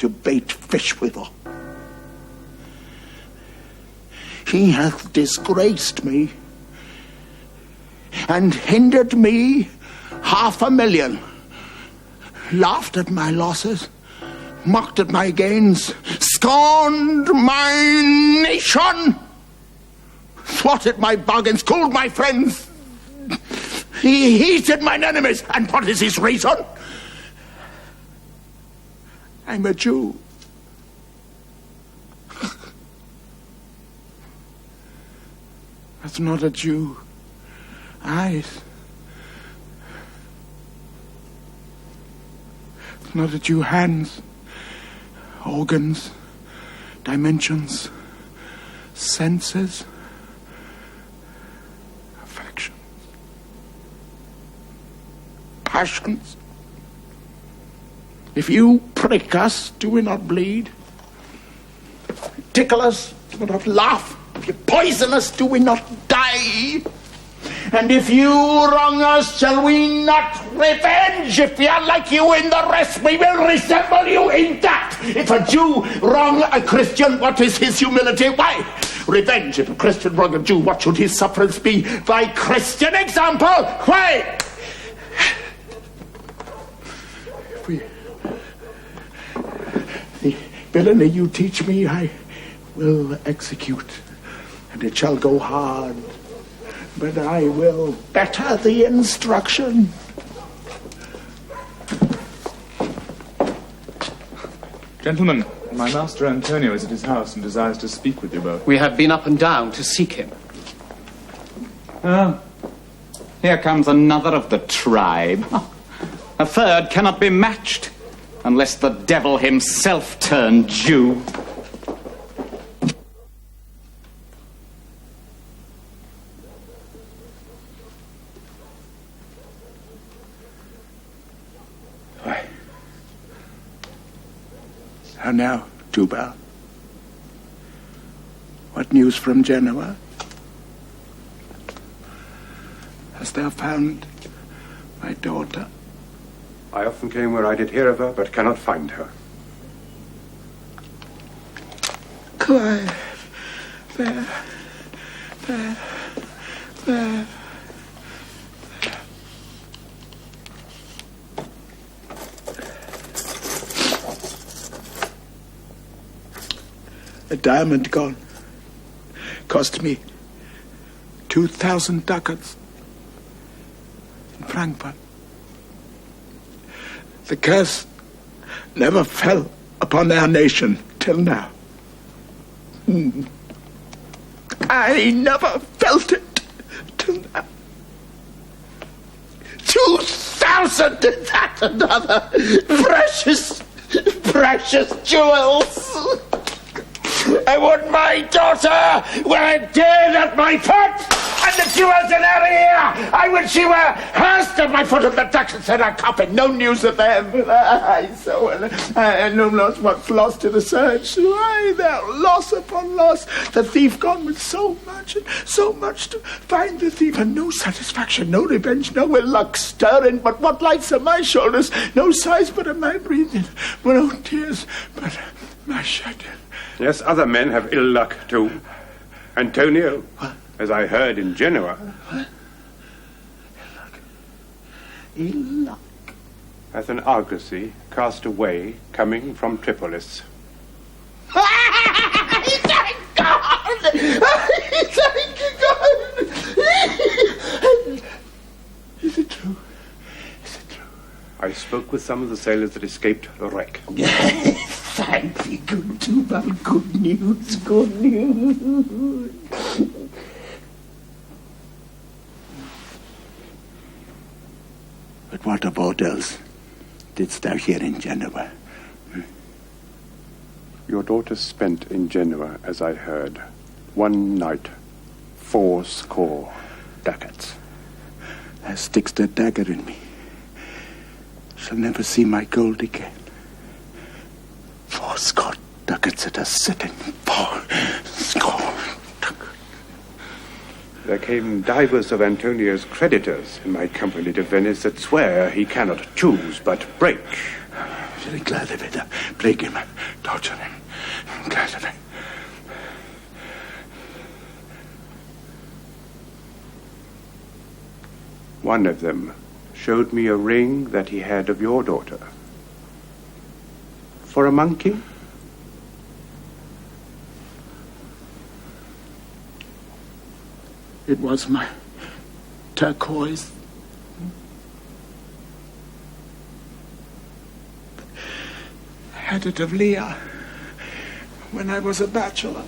To bait fish withal. He hath disgraced me and hindered me 500,000, laughed at my losses, mocked at my gains, scorned my nation, thwarted my bargains, cooled my friends. He heated mine enemies. And what is his reason? I'm a Jew. That's not a Jew. Eyes. It's not a Jew. Hands. Organs. Dimensions. Senses. Affections. Passions. If you prick us, do we not bleed? tickle us? Do we not laugh? If you poison us, do we not die? And if you wrong us, shall we not revenge? If we are like you in the rest, we will resemble you in that. If a Jew wrong a Christian, what is his humility? Why? Revenge. If a Christian wrong a Jew, what should his sufferance be? By Christian example. Why? The villainy you teach me, I will execute, and it shall go hard. But I will better the instruction. Gentlemen, my master Antonio is at his house and desires to speak with you both. We have been up and down to seek him. Oh, here comes another of the tribe. A third cannot be matched unless the devil himself turn Jew. How now, Tubal? What news from Genoa? Hast thou found my daughter? I often came where I did hear of her, but cannot find her. Quiet. There. A diamond gone. Cost me 2,000 ducats in Frankfurt. The curse never fell upon our nation till now. I never felt it till now. 2,000! That's another precious jewels! I want my daughter were dead at my foot, and the jewels in her ear. I would she were hers at my foot, and the duchess in her coffin. No news of them. I know not what's lost in the search. Why, thou loss upon loss. The thief gone with so much to find the thief, and no satisfaction, no revenge, no ill luck stirring. But what lights on my shoulders? No sighs but of my breathing, no tears but my shedding. Yes, other men have ill luck too. Antonio, as I heard in Genoa. What? Ill luck? Hath an argosy cast away coming from Tripolis. Thank God! Thank God! Is it true? I spoke with some of the sailors that escaped the wreck. Thank thee, good Tubal. Good news, good news. But what of aught else didst thou hear in Genoa? Your daughter spent in Genoa, as I heard, one night, 80 ducats. Thou stickst a dagger in me. Shall never see my gold again. 80 ducats at a sitting. 80 ducats. There came divers of Antonio's creditors in my company to Venice that swear he cannot choose but break. Very glad of it. Plague him, torture him. Glad of it. One of them showed me a ring that he had of your daughter. For a monkey? It was my turquoise. I had it of Leah when I was a bachelor.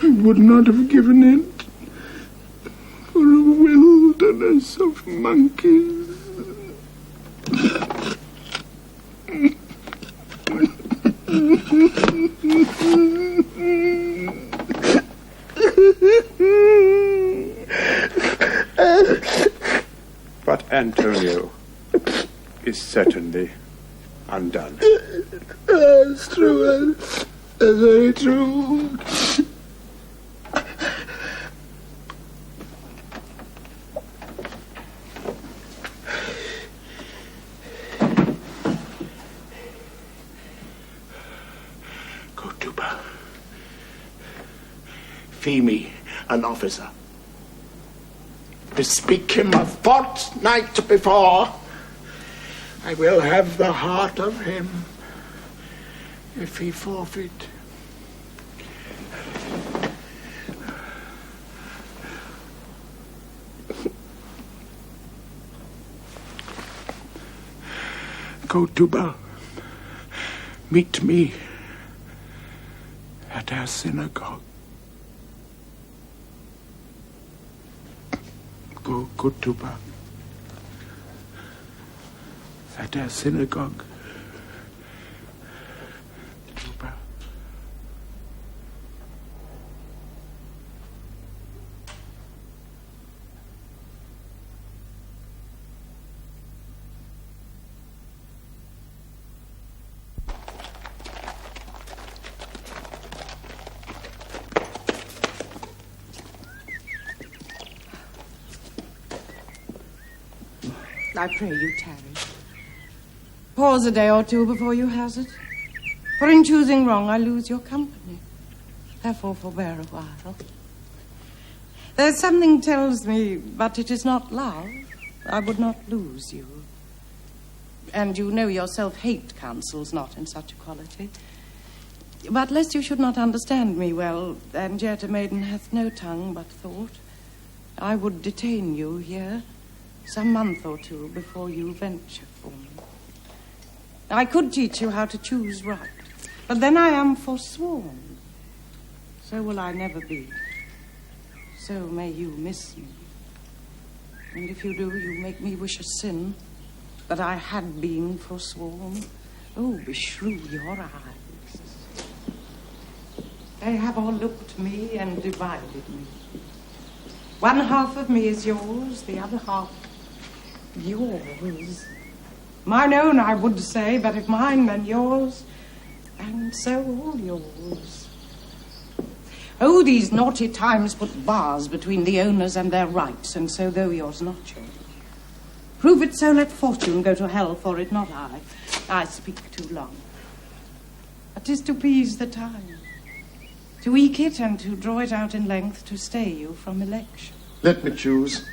I would not have given it for a wilderness of monkeys. But Antonio is is certainly undone. That's true. That's very true. Go to fee me an officer. Bespeak him a fortnight before. I will have the heart of him if he forfeit. Go, Tuba. Meet me at our synagogue. Go, Tuba. At our synagogue. Tuba. I pray you tarry. Pause a day or two before you hazard. For in choosing wrong, I lose your company. Therefore, forbear a while. There's something tells me, but it is not love. I would not lose you. And you know yourself hate counsels not in such a quality. But lest you should not understand me well, and yet a maiden hath no tongue but thought, I would detain you here some month or two before you venture for me. I could teach you how to choose right, but then I am forsworn. So will I never be. So may you miss me. And if you do, you make me wish a sin, that I had been forsworn. Oh, beshrew your eyes. They have all looked me and divided me. One half of me is yours, the other half yours. Mine own, I would say, but if mine, then yours, and so all yours. Oh, these naughty times put bars between the owners and their rights, and so though yours not yours. Prove it so, let fortune go to hell for it, not I. I speak too long. But 'tis to please the time, to eke it and to draw it out in length, to stay you from election. Let me choose.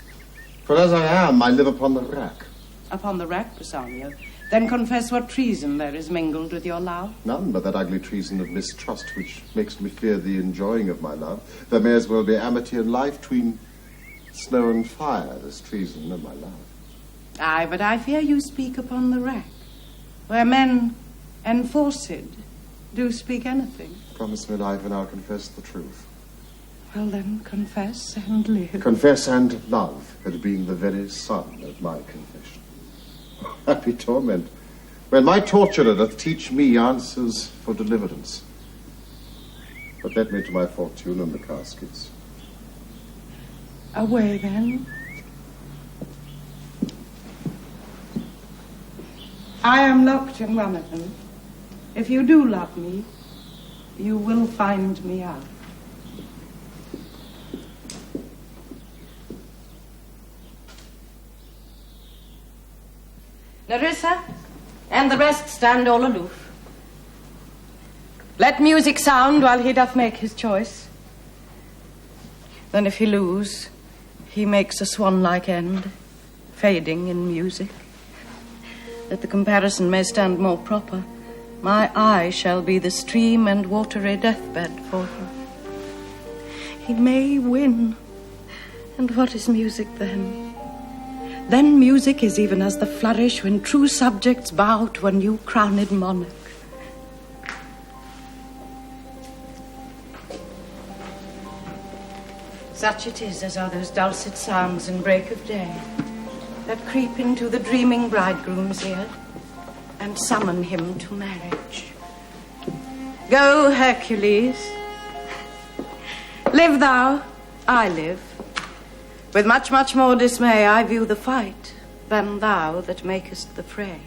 For as I am, I live upon the rack. Upon the rack, Bassanio. Then confess what treason there is mingled with your love. None but that ugly treason of mistrust, which makes me fear the enjoying of my love. There may as well be amity and life between snow and fire, this treason and my love. Aye, but I fear you speak upon the rack, where men enforced do speak anything. Promise me life, and I'll confess the truth. Well, then, confess and live. Confess and love had been the very sun of my confession. Happy torment, when my torturer doth teach me answers for deliverance. But let me to my fortune and the caskets. Away, then. I am locked in one of them. If you do love me, you will find me out. Nerissa and the rest stand all aloof. Let music sound while he doth make his choice. Then if he lose, he makes a swan-like end, fading in music. That the comparison may stand more proper, my eye shall be the stream and watery deathbed for him. He may win, and what is music then? Then music is even as the flourish when true subjects bow to a new crowned monarch. Such it is as are those dulcet sounds in break of day that creep into the dreaming bridegroom's ear and summon him to marriage. Go, Hercules. Live thou, I live. With much, much more dismay I view the fight than thou that makest the fray.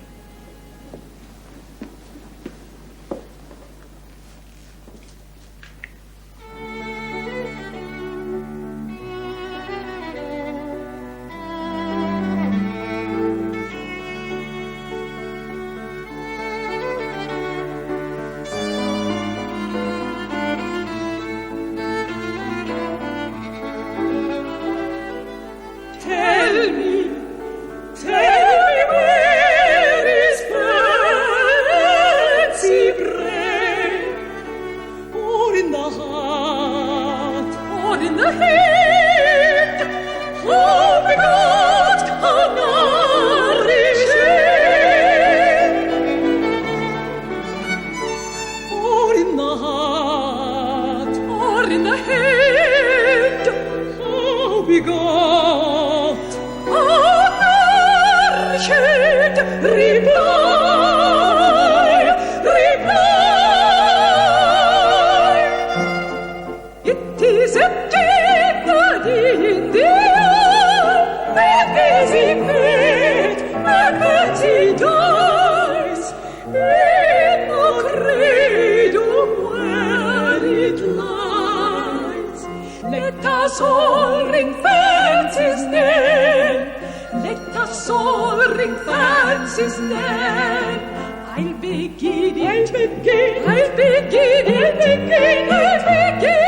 stand. I'll begin it. I'll begin. I'll begin it. I'll begin. I'll begin.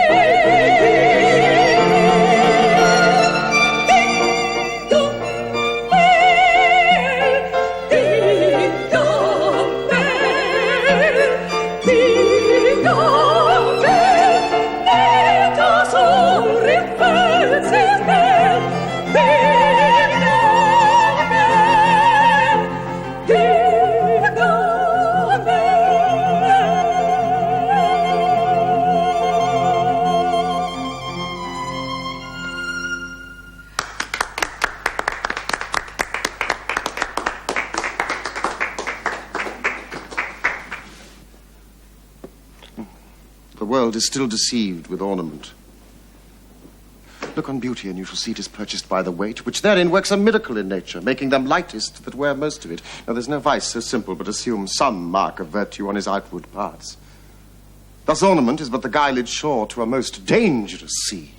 The world is still deceived with ornament. Look on beauty, and you shall see it is purchased by the weight, which therein works a miracle in nature, making them lightest that wear most of it. Now, there's no vice so simple but assume some mark of virtue on his outward parts. Thus ornament is but the guiled shore to a most dangerous sea,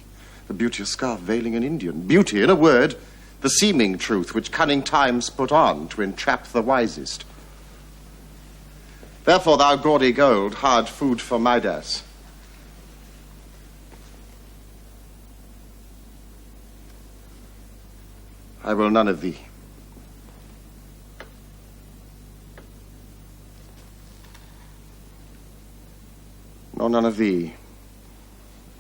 the beauteous scarf veiling an Indian. Beauty, in a word, the seeming truth which cunning times put on to entrap the wisest. Therefore, thou gaudy gold, hard food for Midas, I will none of thee. Nor none of thee,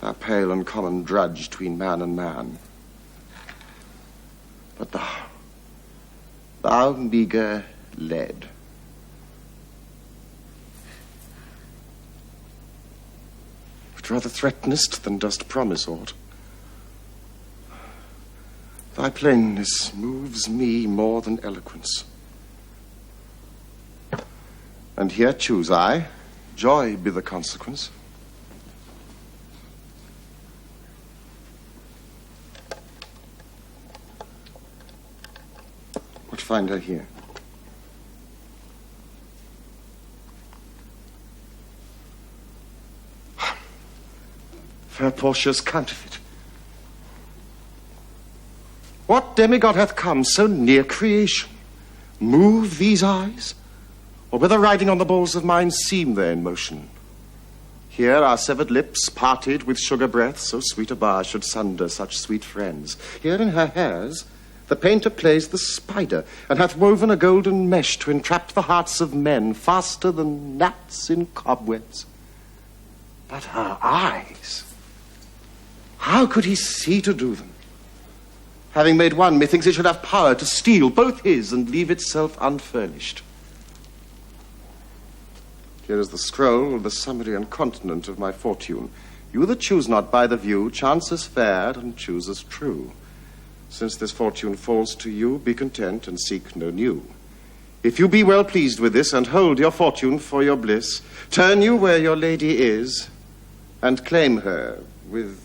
thou pale and common drudge between man and man. But thou meagre lead. Which rather threatenest than dost promise aught. Thy plainness moves me more than eloquence. And here choose I, joy be the consequence. What find I here? Fair Portia's counterfeit. What demigod hath come so near creation? Move these eyes? Or whether riding on the balls of mine seem they in motion? Here are severed lips, parted with sugar breath, so sweet a bar should sunder such sweet friends. Here in her hairs the painter plays the spider, and hath woven a golden mesh to entrap the hearts of men faster than gnats in cobwebs. But her eyes, how could he see to do them? Having made one, methinks it should have power to steal both his and leave itself unfurnished. Here is the scroll of the summary and continent of my fortune. You that choose not by the view, chance as fair and choose as true. Since this fortune falls to you, be content and seek no new. If you be well pleased with this and hold your fortune for your bliss, turn you where your lady is and claim her with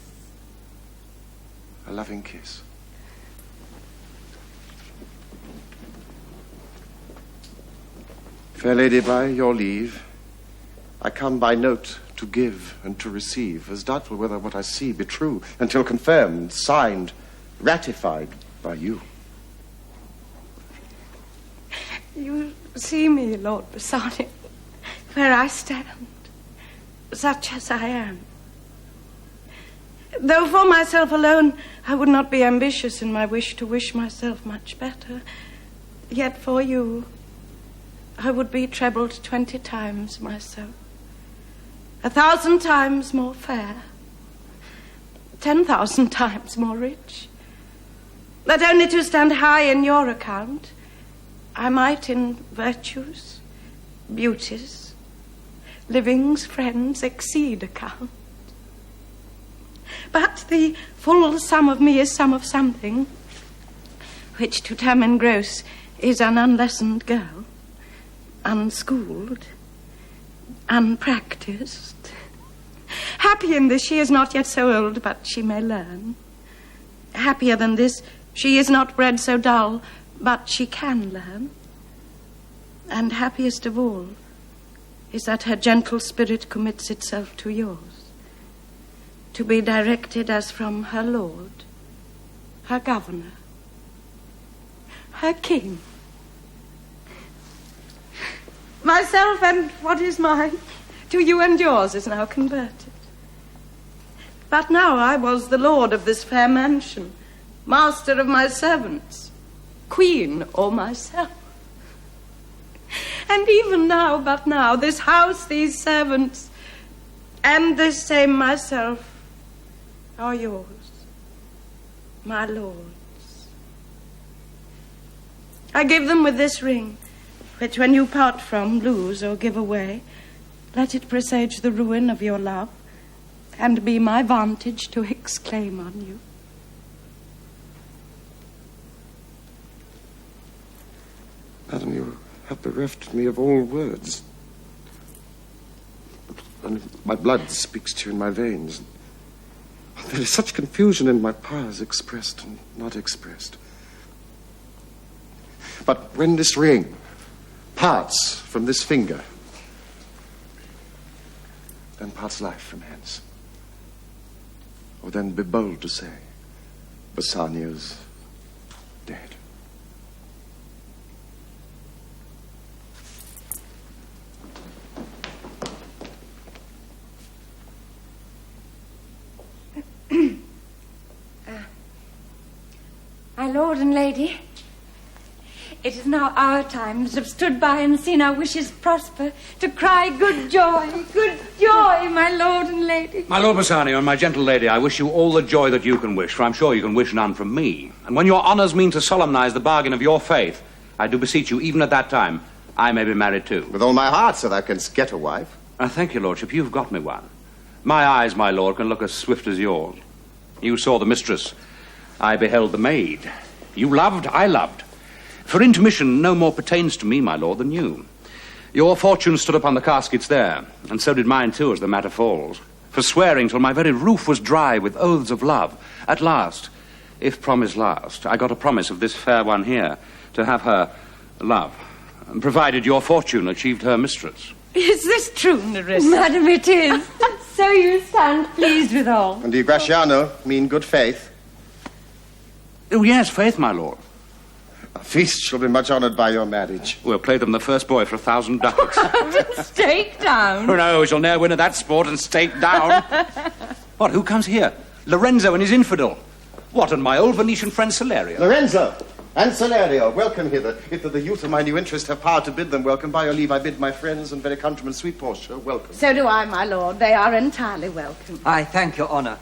a loving kiss. Fair lady, by your leave, I come by note to give and to receive, as doubtful whether what I see be true, until confirmed, signed, ratified by you. You see me, Lord Bassanio, where I stand, such as I am. Though for myself alone I would not be ambitious in my wish to wish myself much better, yet for you I would be trebled 20 times myself, 1,000 times more fair, 10,000 times more rich, that only to stand high in your account, I might in virtues, beauties, livings, friends, exceed account. But the full sum of me is sum of something, which to term and gross is an unlessoned girl, unschooled, unpracticed. Happy in this, she is not yet so old, but she may learn. Happier than this, she is not bred so dull, but she can learn. And happiest of all is that her gentle spirit commits itself to yours, to be directed as from her lord, her governor, her king, myself and what is mine to you and yours is now converted. But now I was the lord of this fair mansion, master of my servants, queen or myself. And even now, but now, this house, these servants, and this same myself are yours, my lords. I give them with this ring, which when you part from, lose, or give away, let it presage the ruin of your love, and be my vantage to exclaim on you. Madam, you have bereft me of all words. And my blood speaks to you in my veins. There is such confusion in my powers, expressed and not expressed. But when this ring parts from this finger, then parts life from hence. Or then be bold to say, Bassanio's dead. My lord and lady, it is now our time that have stood by and seen our wishes prosper to cry good joy, my lord and lady. My Lord Bassanio and my gentle lady, I wish you all the joy that you can wish, for I'm sure you can wish none from me. And when your honours mean to solemnize the bargain of your faith, I do beseech you, even at that time, I may be married too. With all my heart, so thou canst get a wife. Thank you, lordship, you've got me one. My eyes, my lord, can look as swift as yours. You saw the mistress, I beheld the maid. You loved, I loved. For intermission no more pertains to me, my lord, than you. Your fortune stood upon the caskets there, and so did mine too, as the matter falls. For swearing till my very roof was dry with oaths of love, at last, if promise last, I got a promise of this fair one here, to have her love, provided your fortune achieved her mistress. Is this true, Nerissa? Madam, it is. So you stand pleased withal. And do you, Graciano, mean good faith? Oh, yes, faith, my lord. A feast shall be much honoured by your marriage. We'll play them the first boy for 1,000 ducats. Stake down. Oh, no, we shall ne'er win at that sport and stake down. What, who comes here? Lorenzo and his infidel. What, and my old Venetian friend Salerio? Lorenzo and Salerio, welcome hither. If the youth of my new interest have power to bid them welcome, by your leave I bid my friends and very countrymen, sweet Portia, welcome. So do I, my lord. They are entirely welcome. I thank your honour.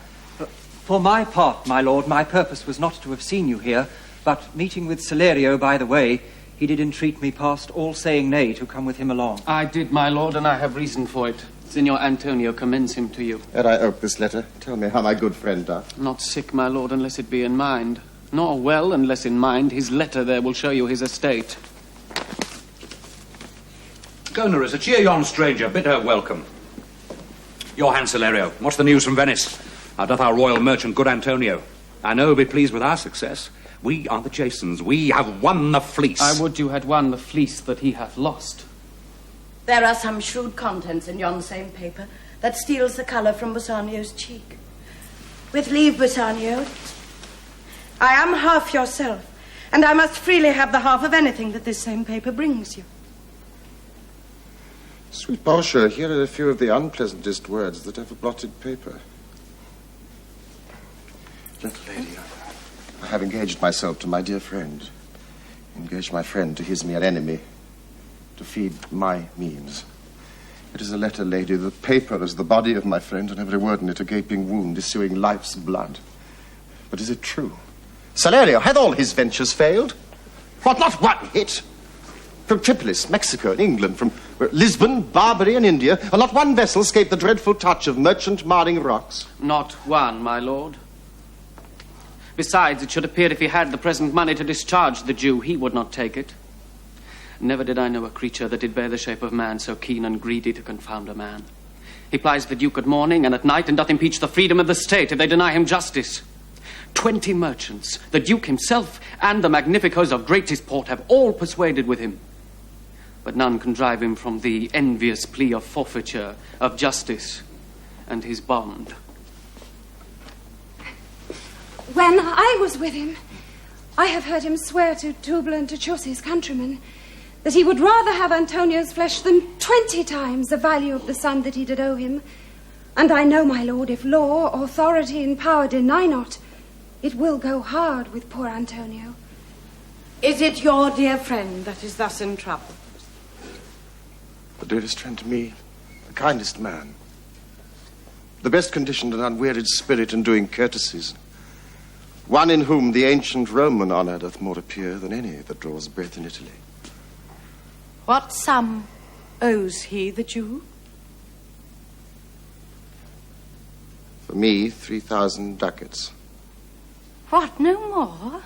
For my part, my lord, my purpose was not to have seen you here, but meeting with Salerio by the way, he did entreat me past all saying nay to come with him along. I did, my lord, and I have reason for it. Signor Antonio commends him to you. Ere I ope this letter, tell me how my good friend doth. Not sick, my lord, unless it be in mind, nor well unless in mind. His letter there will show you his estate. Go, Nerissa, cheer yon stranger, bid her welcome. Your hand, Salerio, what's the news from Venice? How doth our royal merchant, good Antonio? I know, be pleased with our success. We are the Jasons. We have won the fleece. I would you had won the fleece that he hath lost. There are some shrewd contents in yon same paper that steals the colour from Bassanio's cheek. With leave, Bassanio, I am half yourself, and I must freely have the half of anything that this same paper brings you. Sweet Portia, here are a few of the unpleasantest words that ever blotted paper. Gentle lady, I have engaged myself to my dear friend. Engaged my friend to his mere enemy, to feed my means. It is a letter, lady. The paper is the body of my friend, and every word in it a gaping wound issuing life's blood. But is it true? Salerio, hath all his ventures failed? What, not one hit? From Tripolis, Mexico, and England, from Lisbon, Barbary, and India, and not one vessel escaped the dreadful touch of merchant marring rocks. Not one, my lord. Besides, it should appear if he had the present money to discharge the Jew, he would not take it. Never did I know a creature that did bear the shape of man so keen and greedy to confound a man. He plies the Duke at morning and at night, and doth impeach the freedom of the state if they deny him justice. 20 merchants, the Duke himself, and the magnificos of greatest port have all persuaded with him. But none can drive him from the envious plea of forfeiture, of justice, and his bond. When I was with him, I have heard him swear to Tubal and to Chus, his countrymen, that he would rather have Antonio's flesh than 20 times the value of the sum that he did owe him. And I know, my lord, if law, authority, and power deny not, it will go hard with poor Antonio. Is it your dear friend that is thus in trouble? The dearest friend to me, the kindest man, the best conditioned and unwearied spirit in doing courtesies, one in whom the ancient Roman honour doth more appear than any that draws breath in Italy. What sum owes he the Jew? For me, 3,000 ducats. What, no more?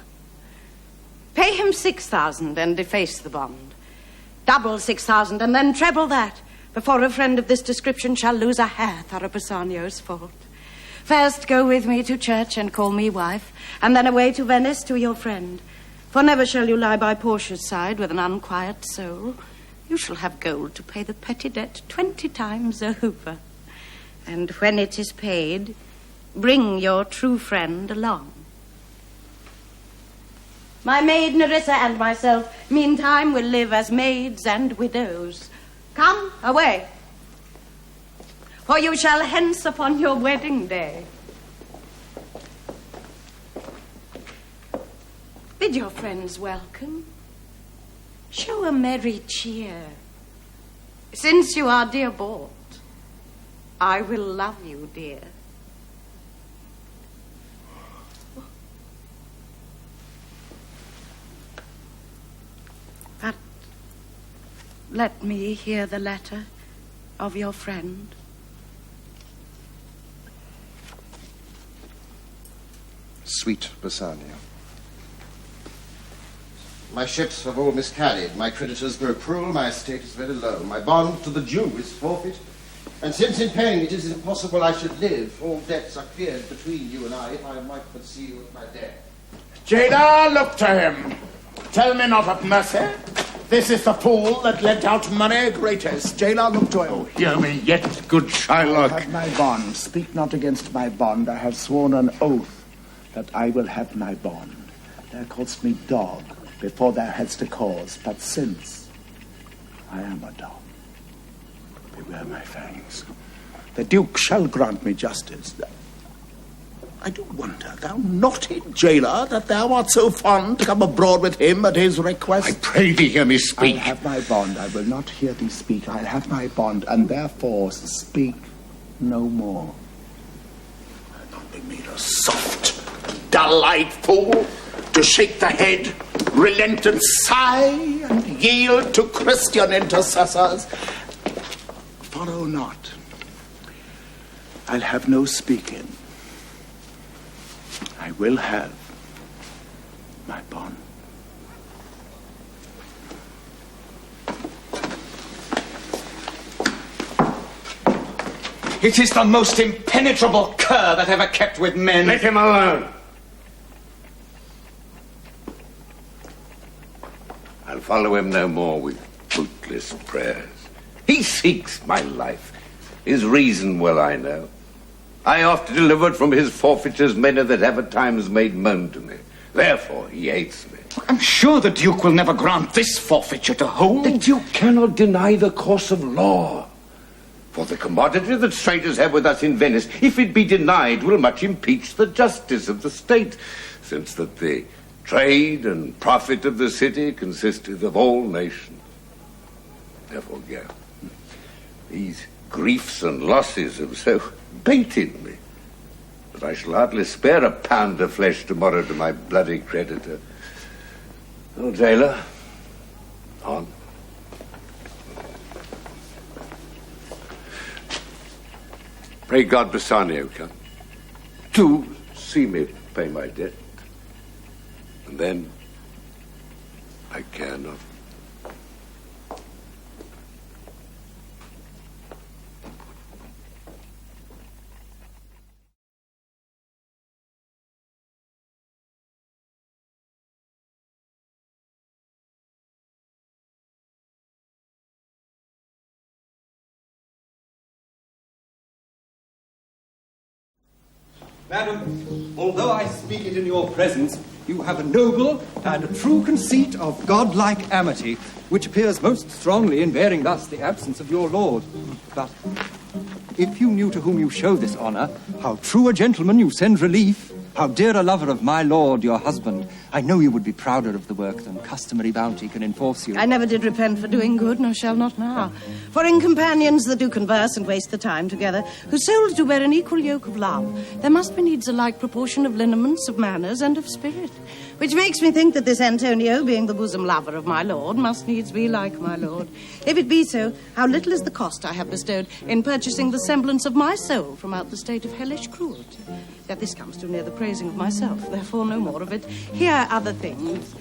Pay him 6,000 and deface the bond. Double 6,000 and then treble that before a friend of this description shall lose a hair thorough Bassanio's fault. First go with me to church and call me wife, and then away to Venice to your friend. For never shall you lie by Portia's side with an unquiet soul. You shall have gold to pay the petty debt 20 times over. And when it is paid, bring your true friend along. My maid Nerissa and myself, meantime, will live as maids and widows. Come, away. For you shall hence upon your wedding day. Bid your friends welcome. Show a merry cheer. Since you are dear bought, I will love you, dear. But let me hear the letter of your friend. Sweet Bassanio, my ships have all miscarried, my creditors grow cruel, my estate is very low, my bond to the Jew is forfeit, and since in paying it is impossible I should live, all debts are cleared between you and I, if I might but see you at my death. Jada, look to him. Tell me not of mercy. This is the fool that lent out money greatest. Jailer, look to him. Oh, hear me yet, good Shylock. I have my bond. Speak not against my bond. I have sworn an oath that I will have my bond. Thou callst me dog before thou hadst a cause, but since I am a dog, beware my fangs. The Duke shall grant me justice. I do wonder, thou naughty jailer, that thou art so fond to come abroad with him at his request. I pray thee hear me speak. I have my bond. I will not hear thee speak. I have my bond, and therefore speak no more. I'll not be made a soft, dull-eyed fool to shake the head, relent and sigh, and yield to Christian intercessors. Follow not. I'll have no speaking. I will have my bond. It is the most impenetrable cur that ever kept with men. Let him alone. I'll follow him no more with bootless prayers. He seeks my life. His reason well I know. I oft delivered from his forfeitures many that ever times made moan to me. Therefore he hates me. I'm sure the Duke will never grant this forfeiture to hold. The Duke cannot deny the course of law. For the commodity that strangers have with us in Venice, if it be denied, will much impeach the justice of the state, since that the trade and profit of the city consisteth of all nations. Therefore go. These griefs and losses have so baited me that I shall hardly spare a pound of flesh tomorrow to my bloody creditor. Oh, jailer, on. Pray God Bassanio come. Do see me pay my debt. And then I care not. Madam, although I speak it in your presence, you have a noble and a true conceit of godlike amity, which appears most strongly in bearing thus the absence of your lord. But if you knew to whom you show this honour, how true a gentleman you send relief, how dear a lover of my lord, your husband, I know you would be prouder of the work than customary bounty can enforce you. I never did repent for doing good, nor shall not now. For in companions that do converse and waste the time together, whose souls do bear an equal yoke of love, there must be needs a like proportion of lineaments, of manners, and of spirit. Which makes me think that this Antonio, being the bosom lover of my lord, must needs be like my lord. If it be so, how little is the cost I have bestowed in purchasing the semblance of my soul from out the state of hellish cruelty. Yet this comes too near the praising of myself, therefore no more of it. Here are other things.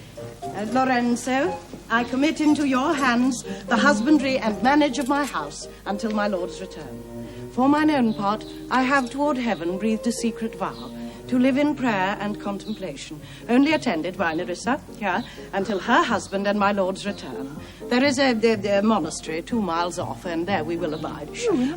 Lorenzo, I commit into your hands the husbandry and manage of my house until my lord's return. For mine own part, I have toward heaven breathed a secret vow, to live in prayer and contemplation, only attended by Nerissa, here, until her husband and my lord's return. There is a monastery 2 miles off, and there we will abide.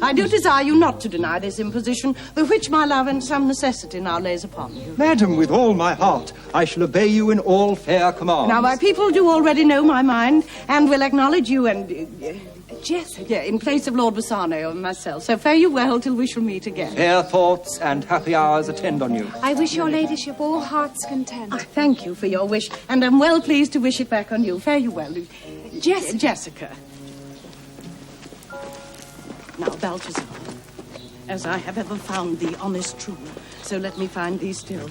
I do desire you not to deny this imposition, the which my love and some necessity now lays upon you. Madam, with all my heart, I shall obey you in all fair commands. Now, my people do already know my mind, and will acknowledge you and... Jessica, in place of Lord Bassano and myself. So fare you well till we shall meet again. Fair thoughts and happy hours attend on you. I wish your ladyship all heart's content. Thank you for your wish, and I'm well pleased to wish it back on you. Fare you well. Jessica. Now, Balthazar, as I have ever found thee honest true, so let me find thee still.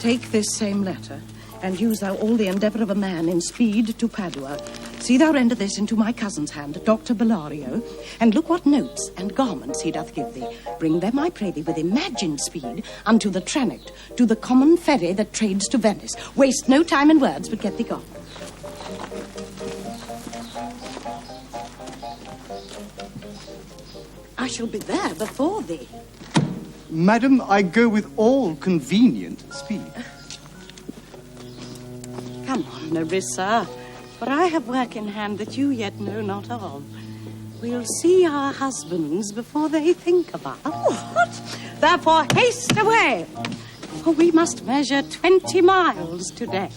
Take this same letter, and use thou all the endeavour of a man in speed to Padua. See thou render this into my cousin's hand, Dr. Bellario, and look what notes and garments he doth give thee. Bring them, I pray thee, with imagined speed unto the Tranect, to the common ferry that trades to Venice. Waste no time in words, but get thee gone. I shall be there before thee. Madam, I go with all convenient speed. Come on, Nerissa, for I have work in hand that you yet know not of. We'll see our husbands before they think of us. What? Therefore, haste away, for we must measure 20 miles today.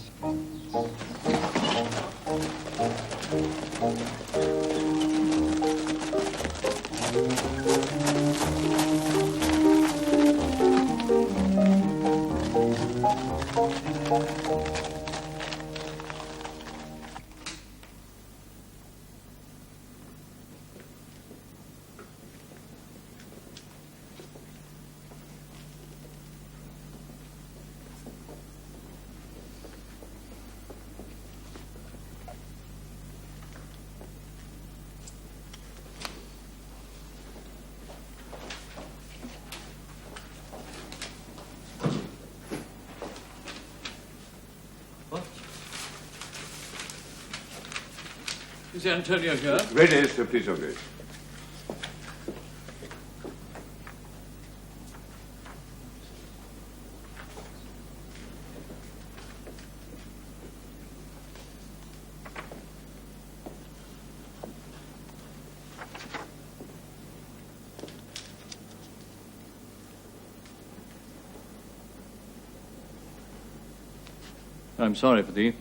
Is Antonio here? Venice, please, Olivier. I'm sorry for thee.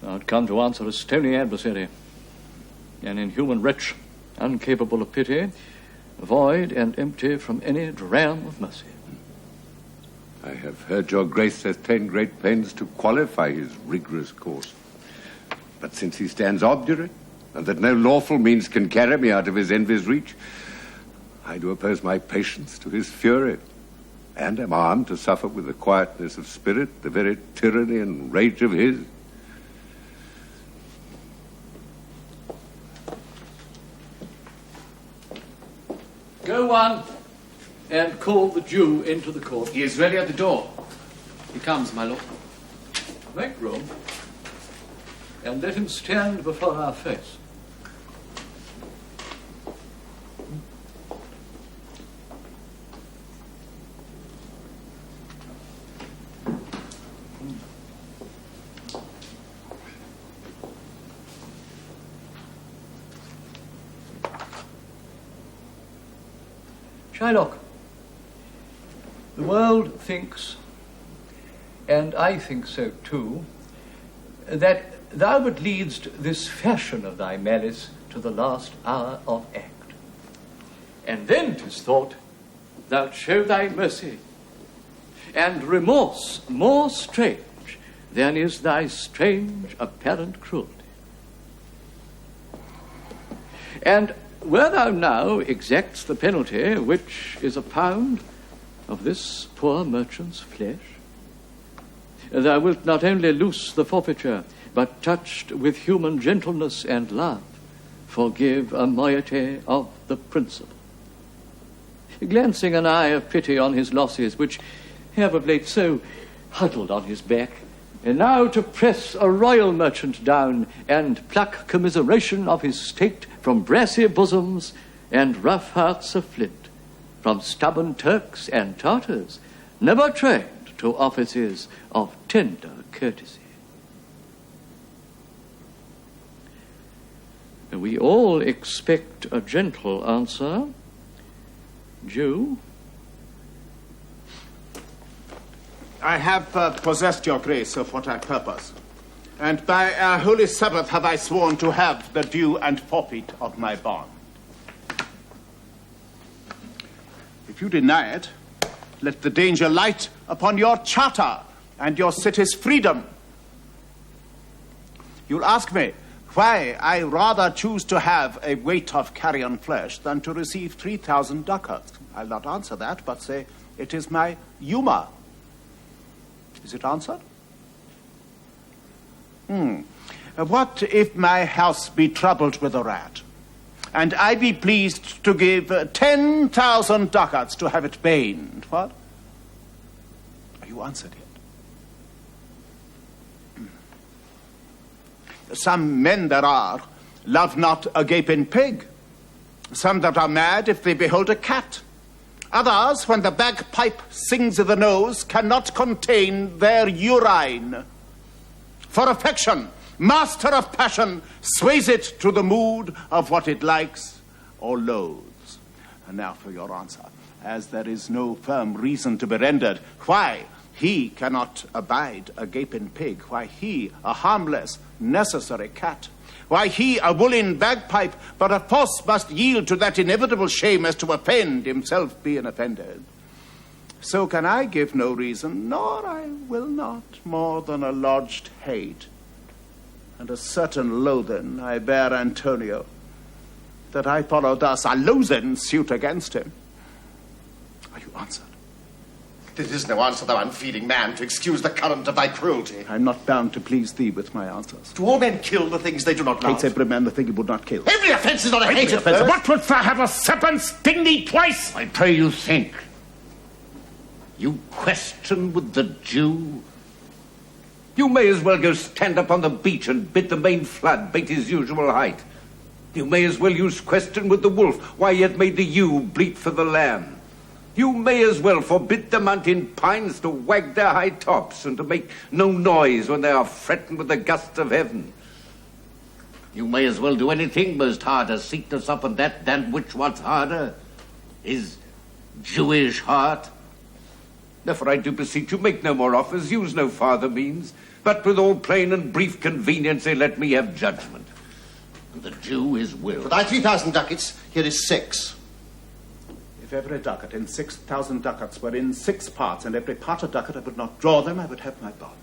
Thou art come to answer a stony adversary, an inhuman wretch, incapable of pity, void and empty from any dram of mercy. I have heard your grace has taken great pains to qualify his rigorous course. But since he stands obdurate, and that no lawful means can carry me out of his envy's reach, I do oppose my patience to his fury, and am armed to suffer with the quietness of spirit the very tyranny and rage of his. Go one and call the Jew into the court. He is ready at the door. He comes, my lord. Make room and let him stand before our face. Shylock, The world thinks, and I think so too, that thou but leadst this fashion of thy malice to the last hour of act. And then 'tis thought thou'lt show thy mercy, and remorse more strange than is thy strange apparent cruelty. And where thou now exacts the penalty, which is a pound of this poor merchant's flesh, thou wilt not only loose the forfeiture, but touched with human gentleness and love, forgive a moiety of the principal. Glancing an eye of pity on his losses, which have of late so huddled on his back, and now to press a royal merchant down, and pluck commiseration of his state from brassy bosoms and rough hearts of flint, from stubborn Turks and Tartars, never trained to offices of tender courtesy. We all expect a gentle answer. Jew? I have possessed your grace of what I purpose, and by our holy Sabbath have I sworn to have the due and forfeit of my bond. If you deny it, let the danger light upon your charter and your city's freedom. You'll ask me why I rather choose to have a weight of carrion flesh than to receive 3,000 ducats. I'll not answer that, but say it is my humor. Is it answered? What if my house be troubled with a rat, and I be pleased to give 10,000 ducats to have it baned? What? Are you answered yet? Some men there are love not a gaping pig. Some that are mad if they behold a cat. Others, when the bagpipe sings i' the nose, cannot contain their urine. For affection, master of passion, sways it to the mood of what it likes or loathes. And now for your answer. As there is no firm reason to be rendered, why he cannot abide a gaping pig, why he, a harmless, necessary cat, why he, a woolen bagpipe, but of force must yield to that inevitable shame as to offend himself being offended. So can I give no reason, nor I will not, more than a lodged hate, and a certain loathing I bear Antonio, that I follow thus a losing suit against him. Are you answered? This is no answer, thou unfeeling man, to excuse the current of thy cruelty. I'm not bound to please thee with my answers. Do all men kill the things they do not love? Hates every man the thing he would not kill. Every offence is not a hated offence. What wouldst thou have a serpent sting thee twice? I pray you think. You question with the Jew? You may as well go stand up on the beach and bid the main flood bait his usual height. You may as well use question with the wolf, why yet made the ewe bleat for the lamb. You may as well forbid the mountain pines to wag their high tops and to make no noise when they are threatened with the gusts of heaven. You may as well do anything most hard as seek to soften that than which what's harder is Jewish heart. Therefore I do beseech you, make no more offers, use no farther means, but with all plain and brief conveniency let me have judgment. And the Jew his will. For thy 3,000 ducats, here is 6. If every ducat in 6,000 ducats were in 6 parts, and every part a ducat, I would not draw them, I would have my bond.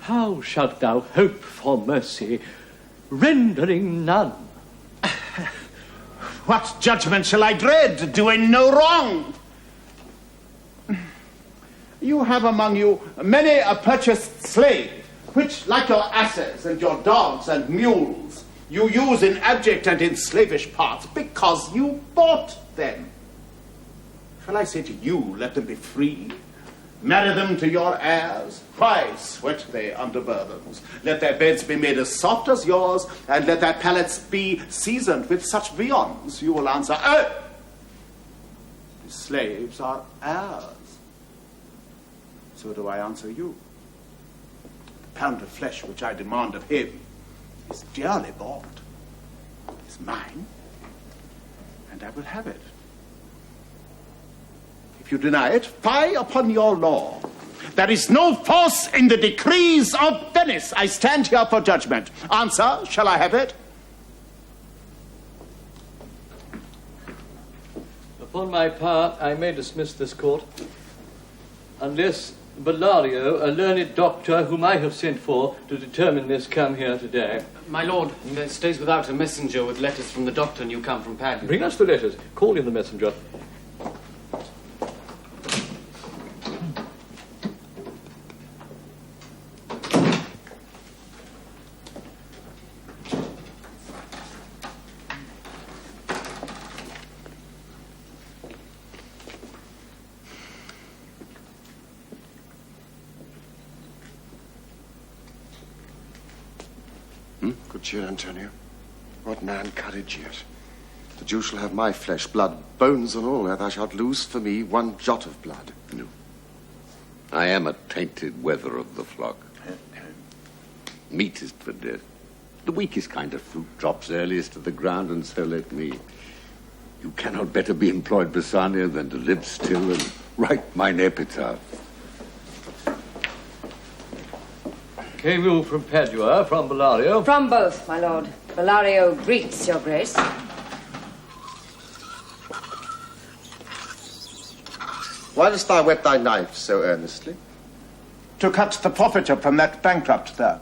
How shalt thou hope for mercy, rendering none? What judgment shall I dread, doing no wrong? You have among you many a purchased slave, which, like your asses and your dogs and mules, you use in abject and in slavish parts, because you bought them. Shall I say to you, let them be free? Marry them to your heirs? Why sweat they under burthens? Let their beds be made as soft as yours, and let their palates be seasoned with such viands. You will answer, oh! The slaves are ours. So do I answer you. The pound of flesh which I demand of him is dearly bought. It's mine, and I will have it. If you deny it, fie upon your law. There is no force in the decrees of Venice. I stand here for judgment. Answer, shall I have it? Upon my part, I may dismiss this court, unless Bellario, a learned doctor whom I have sent for to determine this, come here today. My lord, there stays without a messenger with letters from the doctor, and you come from Padua. Bring us the letters. Call in the messenger. Good cheer, Antonio. What man courage yet? The Jew shall have my flesh, blood, bones and all, ere thou shalt lose for me one jot of blood. No. I am a tainted wether of the flock. Meat is for death. The weakest kind of fruit drops earliest to the ground, and so let me. You cannot better be employed, Bassanio, than to live still and write mine epitaph. Came you from Padua, from Bellario? From both, my lord. Bellario greets your grace. Why dost thou whet thy knife so earnestly? To cut the forfeiture from that bankrupt there.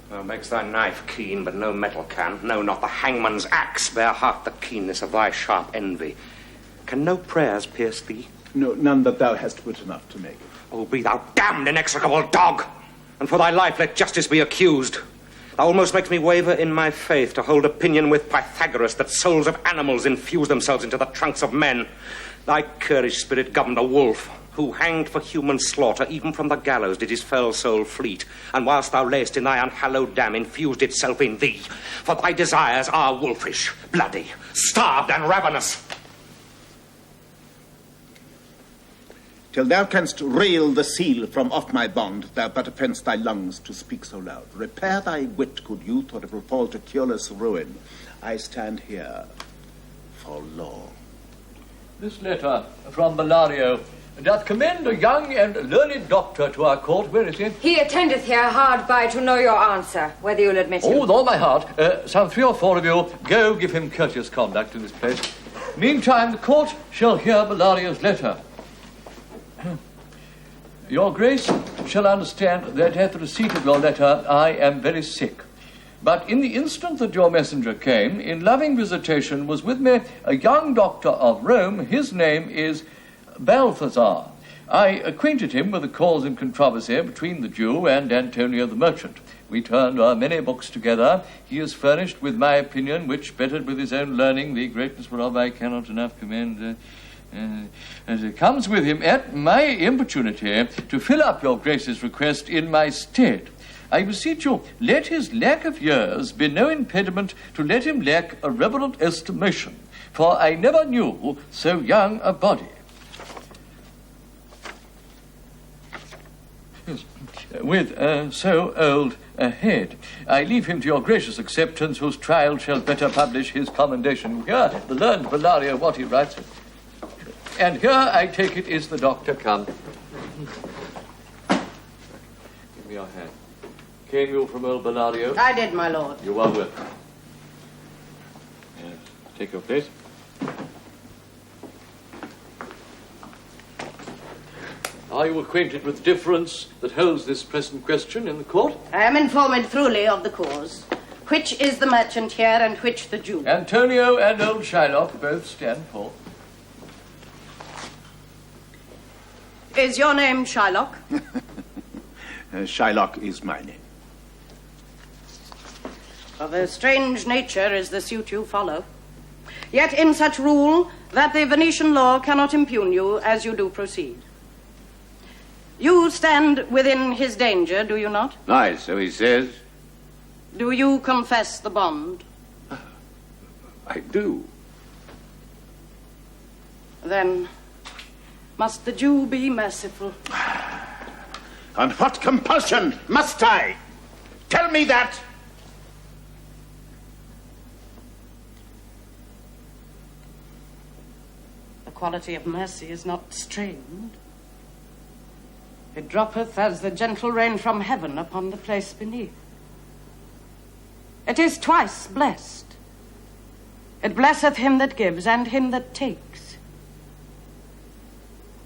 Thou makes thy knife keen, but no metal can. No, not the hangman's axe bear half the keenness of thy sharp envy. Can no prayers pierce thee? No, none that thou hast wit enough to make. Oh, be thou damned, inexorable dog! And for thy life let justice be accused. Thou almost makes me waver in my faith to hold opinion with Pythagoras that souls of animals infuse themselves into the trunks of men. Thy currish spirit governed a wolf, who, hanged for human slaughter, even from the gallows did his fell soul fleet, and whilst thou layest in thy unhallowed dam, infused itself in thee. For thy desires are wolfish, bloody, starved and ravenous. Till thou canst rail the seal from off my bond, thou but offend'st thy lungs to speak so loud. Repair thy wit, good youth, or it will fall to cureless ruin. I stand here for law. This letter from Bellario doth commend a young and learned doctor to our court. Where is he? He attendeth here hard by to know your answer, whether you'll admit him. Oh, with all my heart. Some 3 or 4 of you go give him courteous conduct in this place. Meantime, the court shall hear Bellario's letter. Your Grace shall understand that at the receipt of your letter I am very sick. But in the instant that your messenger came, in loving visitation was with me a young doctor of Rome. His name is Balthazar. I acquainted him with the cause and controversy between the Jew and Antonio the merchant. We turned our many books together. He is furnished with my opinion, which, bettered with his own learning, the greatness whereof I cannot enough commend, as it comes with him at my importunity to fill up your Grace's request in my stead. I beseech you, let his lack of years be no impediment to let him lack a reverent estimation, for I never knew so young a body. With so old a head. I leave him to your gracious acceptance, whose trial shall better publish his commendation. Here, the learned Bellario, what he writes. And here, I take it, is the doctor come. Give me your hand. Came you from old Bellario? I did, my lord. You are welcome. Yes. Take your place. Are you acquainted with the difference that holds this present question in the court? I am informed truly of the cause. Which is the merchant here and which the Jew? Antonio and old Shylock both stand forth. Is your name Shylock? Shylock is my name. Of a strange nature is the suit you follow. Yet in such rule that the Venetian law cannot impugn you as you do proceed. You stand within his danger, do you not? Aye, so he says. Do you confess the bond? I do. Then must the Jew be merciful? On what compulsion must I? Tell me that. quality of mercy is not strained. It droppeth as the gentle rain from heaven upon the place beneath. It is twice blessed. It blesseth him that gives and him that takes.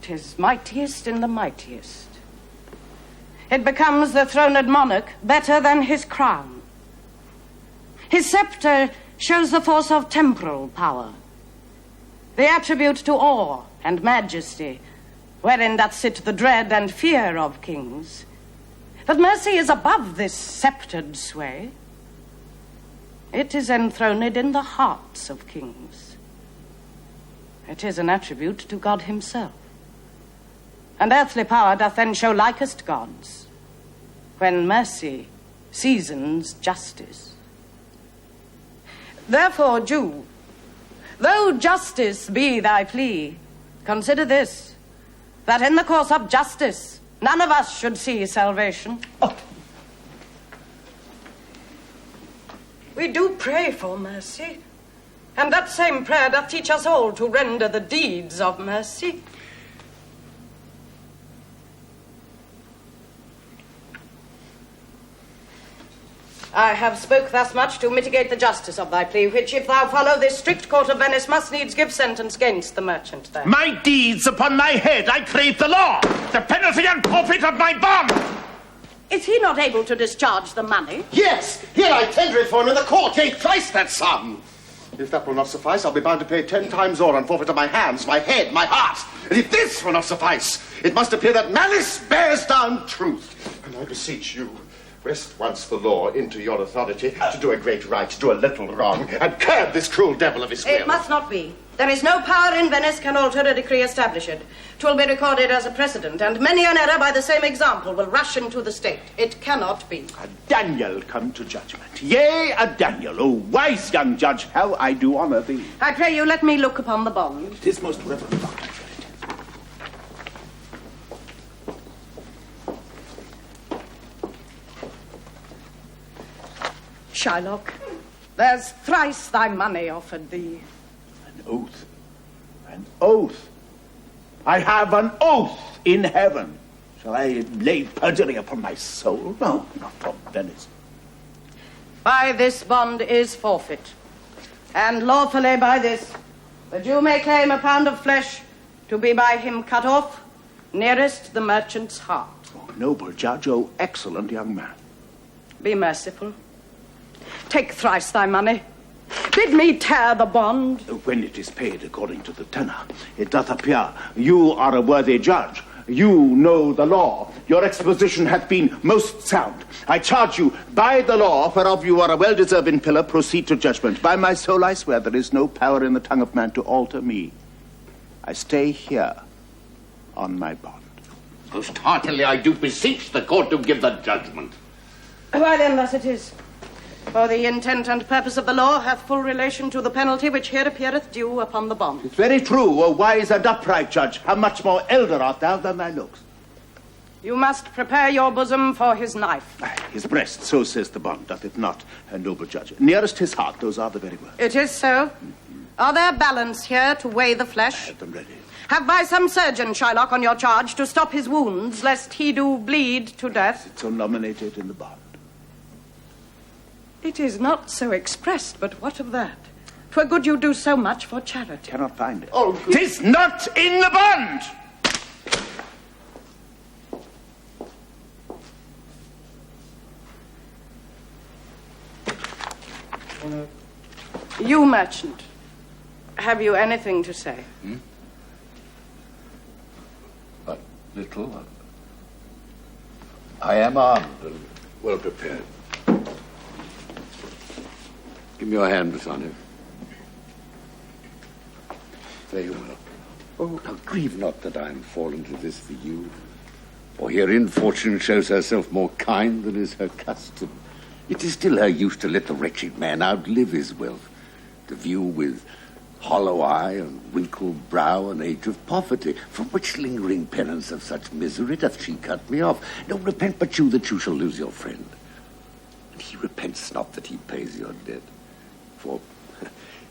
'Tis mightiest in the mightiest. It becomes the throned monarch better than his crown. His scepter shows the force of temporal power, the attribute to awe and majesty, wherein doth sit the dread and fear of kings. But mercy is above this sceptred sway. It is enthroned in the hearts of kings. It is an attribute to God himself. And earthly power doth then show likest gods, when mercy seasons justice. Therefore, Jew, though justice be thy plea, consider this, that in the course of justice none of us should see salvation. We do pray for mercy, and that same prayer doth teach us all to render the deeds of mercy. I have spoke thus much to mitigate the justice of thy plea, which, if thou follow this strict court of Venice, must needs give sentence against the merchant there. My deeds upon my head, I crave the law, the penalty and forfeit of my bond. Is he not able to discharge the money? Yes, here I tender it for him in the court, yea, thrice that sum. If that will not suffice, I'll be bound to pay 10 times more on forfeit of my hands, my head, my heart. And if this will not suffice, it must appear that malice bears down truth. And I beseech you, wrest once the law into your authority to do a great right, do a little wrong, and curb this cruel devil of his will. It must not be. There is no power in Venice can alter a decree established. 'Twill be recorded as a precedent, and many an error by the same example will rush into the state. It cannot be. A Daniel come to judgment. Yea, a Daniel, O wise young judge, how I do honour thee. I pray you let me look upon the bond. It is most reverend bond. Shylock, there's thrice thy money offered thee. An oath. An oath. I have an oath in heaven. Shall I lay perjury upon my soul? No, not from Venice. By this bond is forfeit. And lawfully by this, the Jew may claim a pound of flesh to be by him cut off, nearest the merchant's heart. Oh, noble judge, oh, excellent young man. Be merciful. Take thrice thy money. Bid me tear the bond. When it is paid according to the tenor, it doth appear you are a worthy judge. You know the law. Your exposition hath been most sound. I charge you, by the law, whereof you are a well-deserving pillar, proceed to judgment. By my soul I swear there is no power in the tongue of man to alter me. I stay here on my bond. Most heartily I do beseech the court to give the judgment. Why then thus it is. For the intent and purpose of the law hath full relation to the penalty which here appeareth due upon the bond. It's very true, O wise and upright judge. How much more elder art thou than thy looks? You must prepare your bosom for his knife. His breast, so says the bond, doth it not, a noble judge? Nearest his heart, those are the very words. It is so. Are there balance here to weigh the flesh? I have them ready. Have by some surgeon, Shylock, on your charge, to stop his wounds, lest he do bleed to death. It's so nominated in the bond. It is not so expressed, but what of that? 'Twere good you do so much for charity. Cannot find it. Oh, 'tis not in the bond! You, merchant, have you anything to say? But little. I am armed and well prepared. Give me your hand, Bassanio. There you are. Oh, now grieve not that I am fallen to this for you. For herein fortune shows herself more kind than is her custom. It is still her use to let the wretched man outlive his wealth, to view with hollow eye and wrinkled brow an age of poverty, from which lingering penance of such misery doth she cut me off. No, repent but you that you shall lose your friend. And he repents not that he pays your debt. For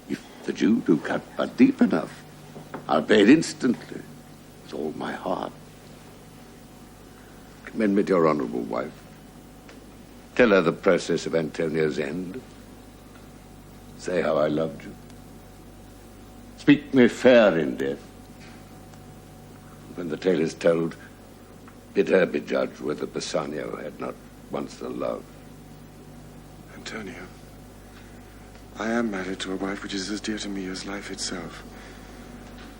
if the Jew do cut but deep enough, I'll pay it instantly, with all my heart. Commend me to your honourable wife. Tell her the process of Antonio's end. Say how I loved you. Speak me fair in death. When the tale is told, bid her be judge whether Bassanio had not once the love. Antonio, I am married to a wife which is as dear to me as life itself.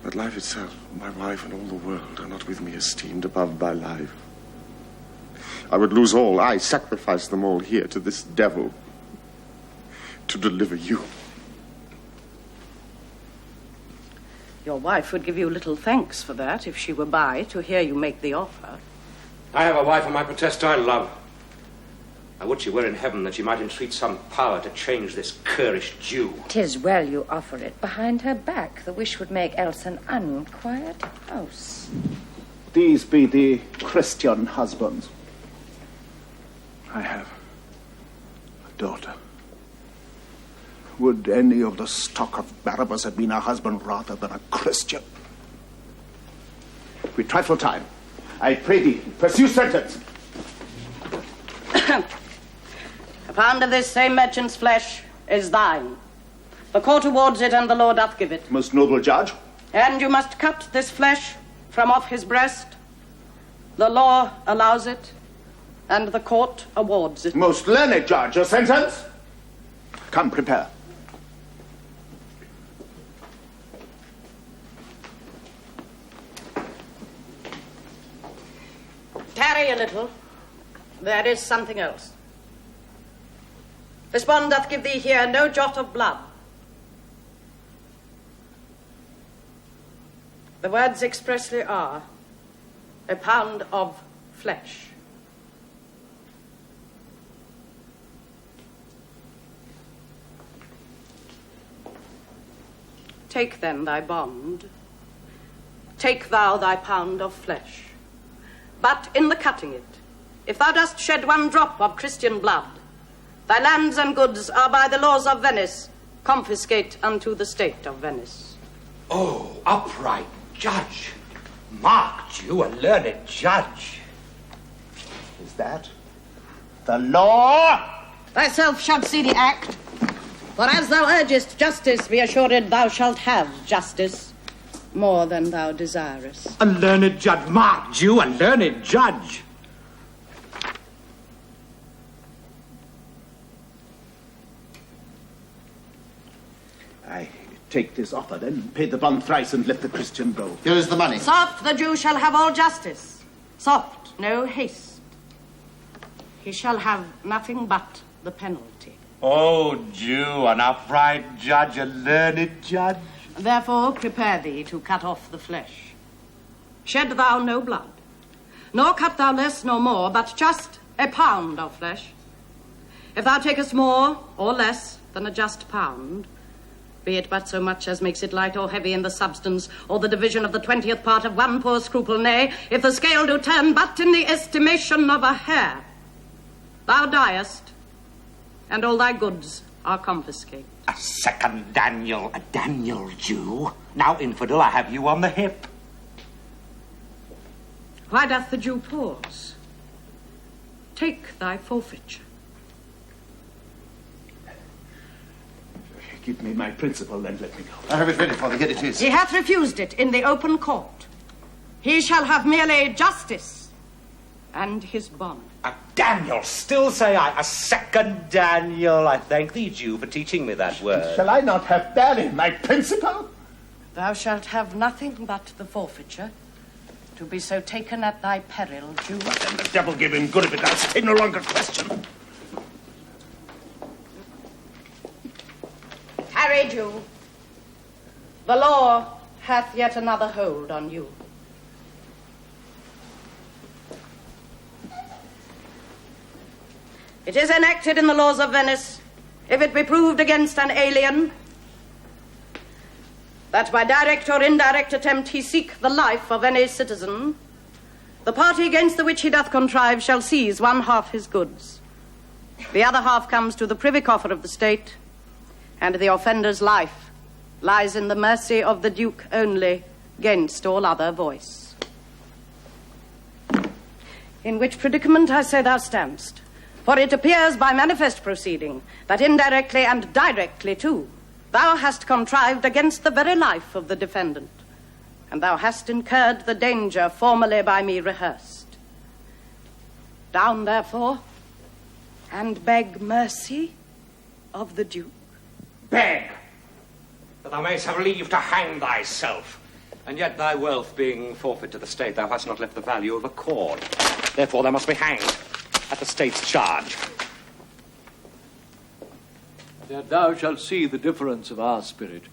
But life itself, my wife and all the world are not with me esteemed above by life. I would lose all, I sacrifice them all here to this devil to deliver you. Your wife would give you little thanks for that if she were by to hear you make the offer. I have a wife whom I protest I love. I would she were in heaven that she might entreat some power to change this currish Jew. 'Tis well you offer it behind her back. The wish would make else an unquiet house. These be the Christian husbands. I have a daughter. Would any of the stock of Barabbas have been a husband rather than a Christian? We trifle time. I pray thee, pursue sentence. A pound of this same merchant's flesh is thine. The court awards it, and the law doth give it. Most noble judge. And you must cut this flesh from off his breast. The law allows it, and the court awards it. Most learned judge, a sentence? Come, prepare. Tarry a little. There is something else. This bond doth give thee here no jot of blood. The words expressly are a pound of flesh. Take then thy bond. Take thou thy pound of flesh. But in the cutting it, if thou dost shed one drop of Christian blood, thy lands and goods are by the laws of Venice confiscate unto the state of Venice. Oh, upright judge! Marked you a learned judge. Is that the law? Thyself shalt see the act. For as thou urgest justice, be assured thou shalt have justice, more than thou desirest. A learned judge, marked you a learned judge. I take this offer, then pay the bond thrice and let the Christian go. Here is the money. Soft, the Jew shall have all justice. Soft, no haste. He shall have nothing but the penalty. Oh, Jew, an upright judge, a learned judge. Therefore prepare thee to cut off the flesh. Shed thou no blood, nor cut thou less nor more, but just a pound of flesh. If thou takest more or less than a just pound, be it but so much as makes it light or heavy in the substance, or the division of the 20th part of one poor scruple, nay, if the scale do turn but in the estimation of a hair, thou diest, and all thy goods are confiscate. A second Daniel, a Daniel Jew. Now, infidel, I have you on the hip. Why doth the Jew pause? Take thy forfeiture. Give me my principal and let me go. I have it ready, Father. Here it is. He hath refused it in the open court. He shall have merely justice and his bond. A Daniel, still say I. A second Daniel. I thank thee, Jew, for teaching me that word. Shall I not have barely my principal? Thou shalt have nothing but the forfeiture, to be so taken at thy peril, Jew. But then the devil give him good if it does stay no longer question. Tarry, Jew. The law hath yet another hold on you. It is enacted in the laws of Venice, if it be proved against an alien, that by direct or indirect attempt he seek the life of any citizen, the party against the which he doth contrive shall seize one half his goods. The other half comes to the privy coffer of the state, and the offender's life lies in the mercy of the Duke only, 'gainst all other voice. In which predicament I say thou standst, for it appears by manifest proceeding that indirectly and directly too thou hast contrived against the very life of the defendant, and thou hast incurred the danger formerly by me rehearsed. Down, therefore, and beg mercy of the Duke. Beg that thou mayst have leave to hang thyself, and yet thy wealth being forfeit to the state, thou hast not left the value of a cord. Therefore thou must be hanged at the state's charge. Yet thou shalt see the difference of our spirit.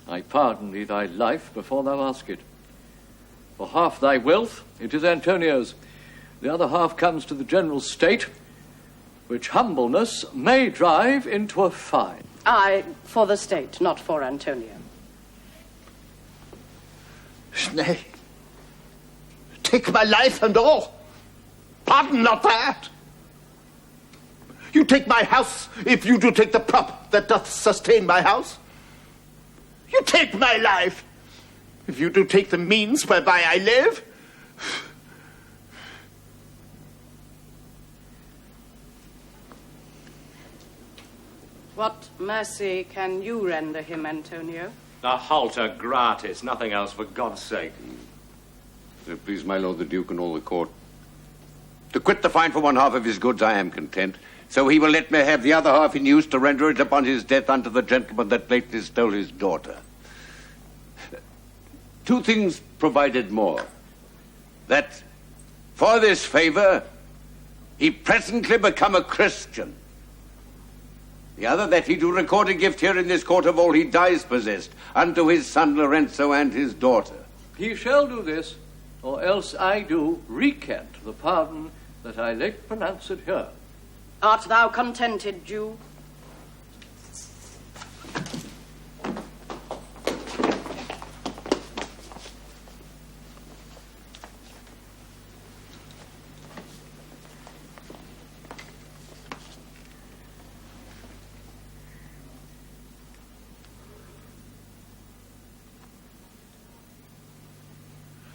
I pardon thee thy life before thou ask it. For half thy wealth, it is Antonio's. The other half comes to the general state, which humbleness may drive into a fine. I, for the state, not for Antonio. Nay, take my life and all. Pardon not that. You take my house if you do take the prop that doth sustain my house. You take my life if you do take the means whereby I live. What mercy can you render him, Antonio? A halter gratis, nothing else, for God's sake. So please my lord the Duke and all the court, to quit the fine for one half of his goods I am content, so he will let me have the other half in use to render it upon his death unto the gentleman that lately stole his daughter. 2 things provided more, that for this favour he presently become a Christian. The other, that he do record a gift here in this court of all he dies possessed, unto his son Lorenzo and his daughter. He shall do this, or else I do recant the pardon that I late pronounced here. Art thou contented, Jew?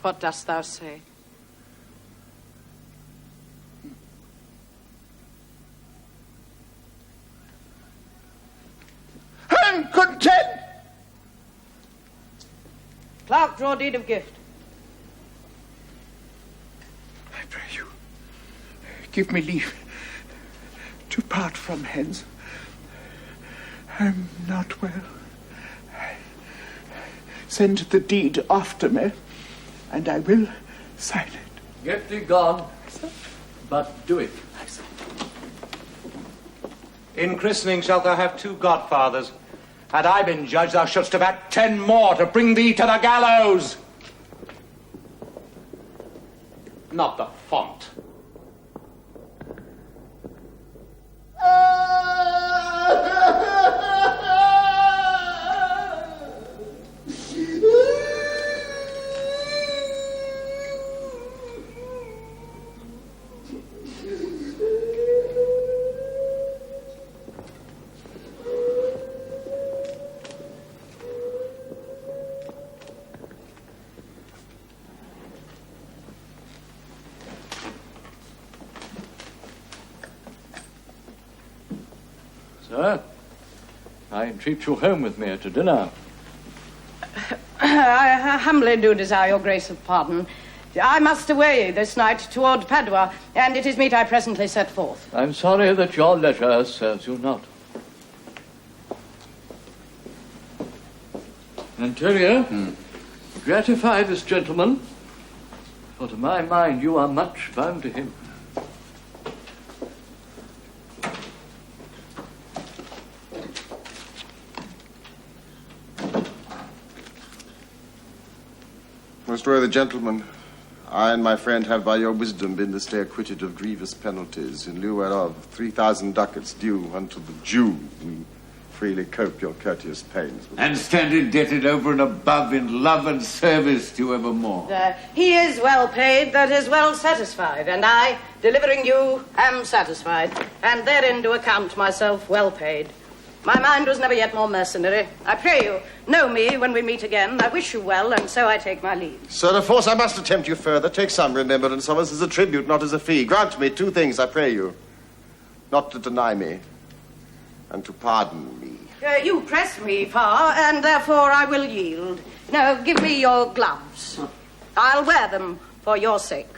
What dost thou say? I'm content. Clerk, draw deed of gift. I pray you, give me leave to part from hence. I'm not well. Send the deed after me, and I will sign it. Get thee gone, but do it. In christening shalt thou have 2 godfathers. Had I been judge, thou shouldst have had 10 more to bring thee to the gallows. Not the font. Sir, I entreat you home with me to dinner. I humbly do desire your grace of pardon. I must away this night toward Padua, and it is meet I presently set forth. I'm sorry that your leisure serves you not. Antonio, gratify this gentleman, for to my mind you are much bound to him. Most worthy gentlemen, I and my friend have by your wisdom been this day acquitted of grievous penalties, in lieu whereof 3,000 ducats due unto the Jew. We freely cope your courteous pains. And stand indebted over and above in love and service to evermore. He is well paid that is well satisfied, and I, delivering you, am satisfied, and therein do account myself well paid. My mind was never yet more mercenary. I pray you, know me when we meet again. I wish you well, and so I take my leave. Sir, of course I must attempt you further. Take some remembrance of us as a tribute, not as a fee. Grant me 2 things, I pray you. Not to deny me, and to pardon me. You press me far, and therefore I will yield. Now, give me your gloves. I'll wear them for your sake.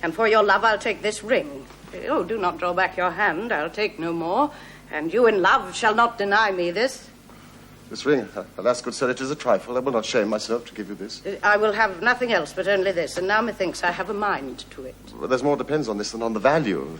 And for your love, I'll take this ring. Oh, do not draw back your hand. I'll take no more. And you in love shall not deny me this. This ring, alas, good sir, it is a trifle. I will not shame myself to give you this. I will have nothing else but only this, and now methinks I have a mind to it. Well, there's more depends on this than on the value.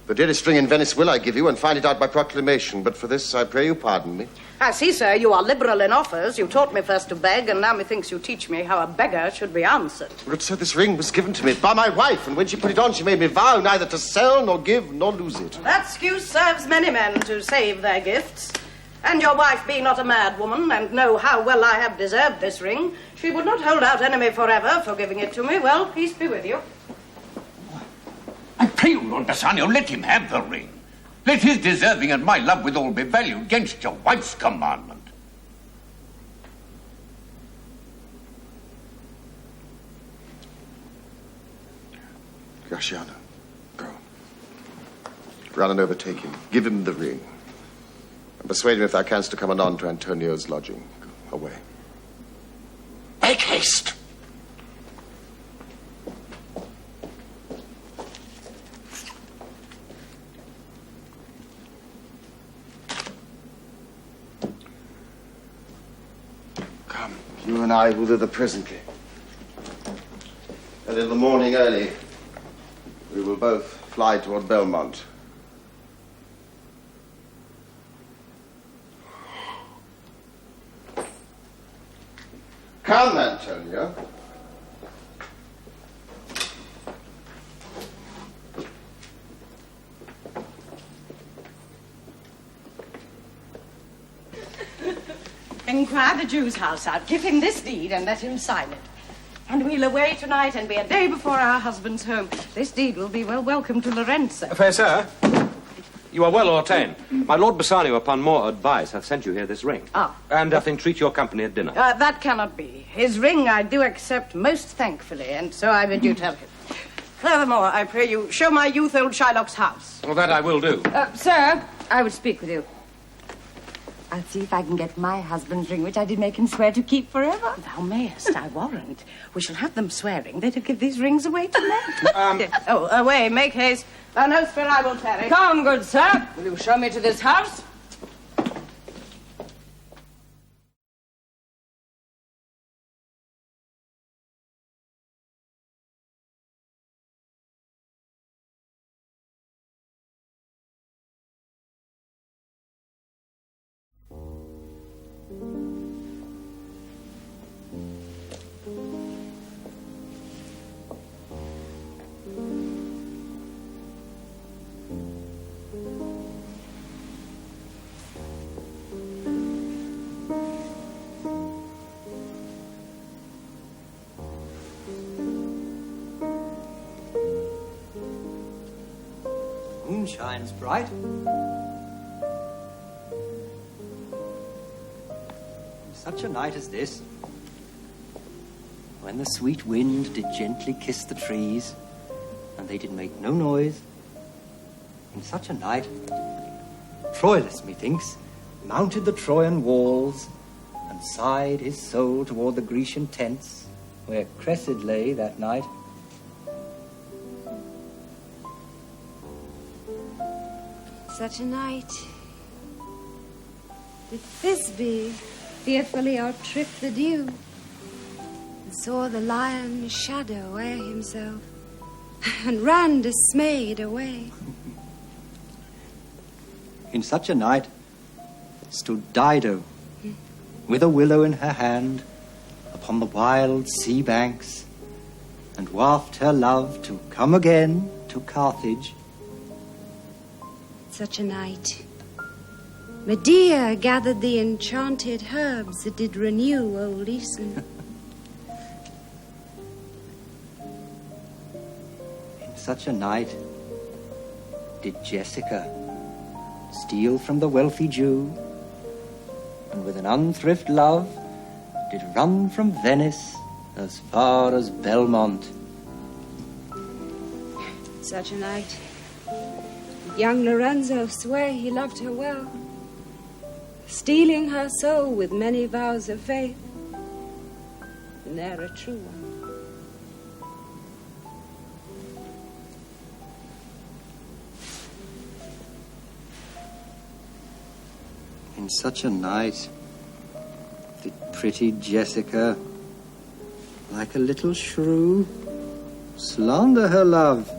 The dearest ring in Venice will I give you, and find it out by proclamation. But for this, I pray you pardon me. I see, sir, you are liberal in offers. You taught me first to beg, and now methinks you teach me how a beggar should be answered. Good sir, this ring was given to me by my wife, and when she put it on, she made me vow neither to sell, nor give, nor lose it. That excuse serves many men to save their gifts. And your wife being not a mad woman, and know how well I have deserved this ring, she would not hold out enemy forever for giving it to me. Well, peace be with you. I pray you, Lord Bassanio, let him have the ring. Let his deserving and my love withal be valued against your wife's commandment. Gratiano, go. Run and overtake him. Give him the ring. And persuade him, if thou canst, to come anon to Antonio's lodging. Go away. Make haste. Come, you and I will thither presently. And in the morning early, we will both fly toward Belmont. Come, Antonio. Inquire the Jew's house out. Give him this deed and let him sign it. And we'll away tonight and be a day before our husband's home. This deed will be well welcome to Laurence. Fair sir, you are well ordained. My Lord Bassanio, upon more advice, hath sent you here this ring. Ah. And doth entreat your company at dinner. That cannot be. His ring I do accept most thankfully, and so I bid you tell him. Furthermore, I pray you, show my youth old Shylock's house. Well, that I will do. Sir, I would speak with you. I'll see if I can get my husband's ring, which I did make him swear to keep forever. Thou mayest, I warrant. We shall have them swearing they're to give these rings away to men. Away, make haste. Thine oath for I will tarry. Come, good sir. Will you show me to this house? Moon shines bright. Such a night as this, when the sweet wind did gently kiss the trees, and they did make no noise, in such a night, Troilus, methinks, mounted the Trojan walls, and sighed his soul toward the Grecian tents, where Cressid lay that night. Such a night. Did Thisbe fearfully outtrip the dew, and saw the lion's shadow wear himself, and ran dismayed away. In such a night stood Dido, with a willow in her hand, upon the wild sea banks, and waft her love to come again to Carthage. Such a night. Medea gathered the enchanted herbs that did renew old Aeson. In such a night did Jessica steal from the wealthy Jew, and with an unthrift love did run from Venice as far as Belmont. Such a night. Young Lorenzo sware he loved her well, stealing her soul with many vows of faith, ne'er a true one. In such a night did pretty Jessica, like a little shrew, slander her love,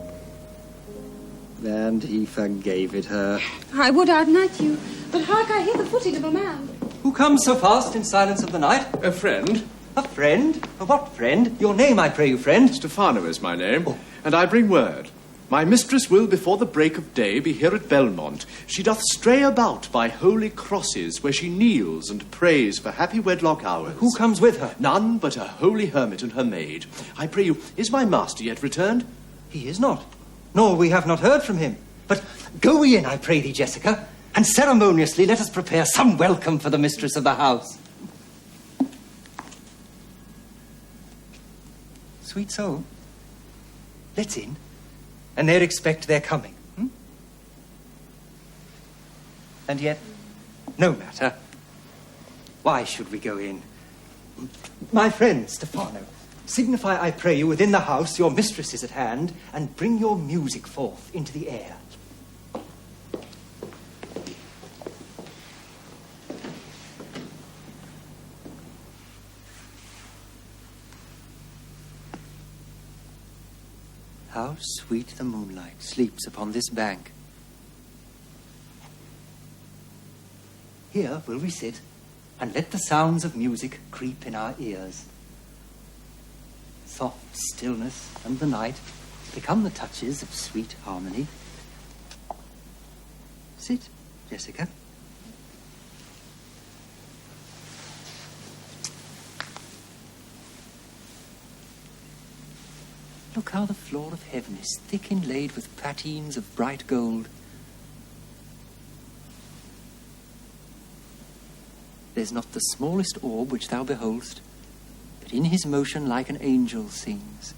and he forgave it her. I would outnight you, but hark, I hear the footing of a man. Who comes so fast in silence of the night? A friend. A friend? What friend? Your name, I pray you, friend. Stefano is my name, and I bring word. My mistress will, before the break of day, be here at Belmont. She doth stray about by holy crosses, where she kneels and prays for happy wedlock hours. Who comes with her? None but a holy hermit and her maid. I pray you, is my master yet returned? He is not, nor we have not heard from him. But go we in, I pray thee, Jessica, and ceremoniously let us prepare some welcome for the mistress of the house. Sweet soul, let's in, and there expect their coming. And yet, no matter. Why should we go in? My friend, Stefano, signify, I pray you, within the house your mistress is at hand, and bring your music forth into the air. How sweet the moonlight sleeps upon this bank. Here will we sit, and let the sounds of music creep in our ears. Soft stillness and the night become the touches of sweet harmony. Sit, Jessica. Look how the floor of heaven is thick inlaid with patines of bright gold. There's not the smallest orb which thou beholdst, but in his motion like an angel sings,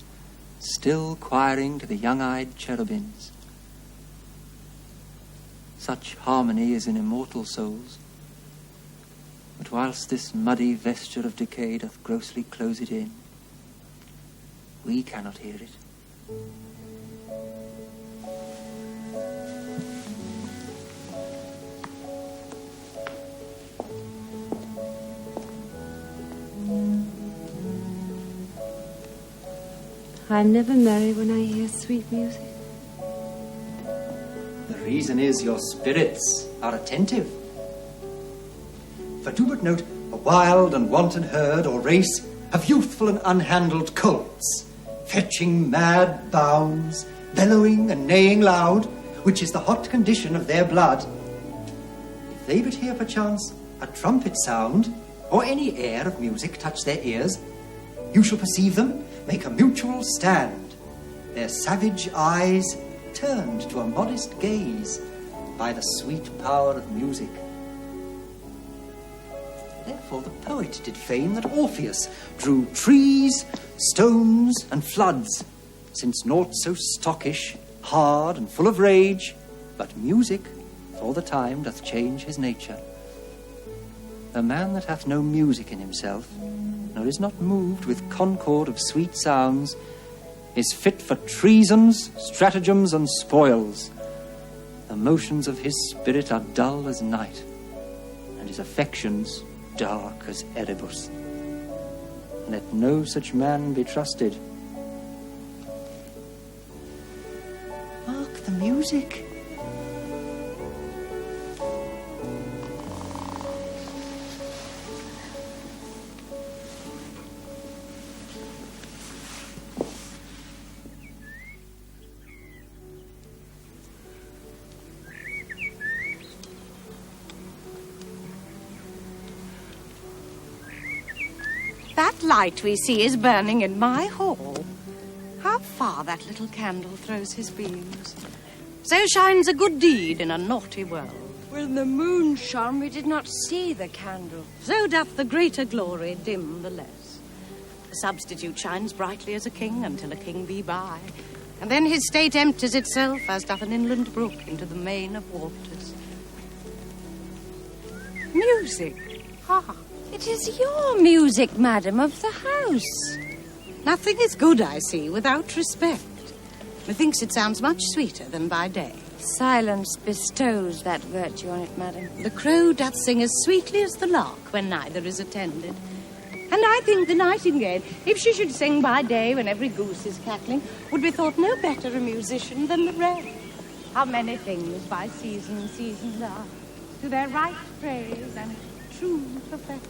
still choiring to the young-eyed cherubins. Such harmony is in immortal souls, but whilst this muddy vesture of decay doth grossly close it in, we cannot hear it. I'm never merry when I hear sweet music. The reason is your spirits are attentive. For do but note a wild and wanton herd or race of youthful and unhandled colts, fetching mad bounds, bellowing and neighing loud, which is the hot condition of their blood. If they but hear perchance a trumpet sound, or any air of music touch their ears, you shall perceive them make a mutual stand, their savage eyes turned to a modest gaze by the sweet power of music. Therefore the poet did feign that Orpheus drew trees, stones, and floods, since naught so stockish, hard, and full of rage, but music, for the time, doth change his nature. A man that hath no music in himself, nor is not moved with concord of sweet sounds, is fit for treasons, stratagems, and spoils. The motions of his spirit are dull as night, and his affections dark as Erebus. Let no such man be trusted. Mark the music. That light we see is burning in my hall. How far that little candle throws his beams. So shines a good deed in a naughty world. When the moon shone, we did not see the candle. So doth the greater glory dim the less. The substitute shines brightly as a king until a king be by, and then his state empties itself, as doth an inland brook, into the main of waters. Music. Ah, it is your music, madam, of the house. Nothing is good, I see, without respect. Methinks it sounds much sweeter than by day. Silence bestows that virtue on it, madam. The crow doth sing as sweetly as the lark when neither is attended. And I think the nightingale, if she should sing by day when every goose is cackling, would be thought no better a musician than the wren. How many things by seasons are, to their right praise and true perfection.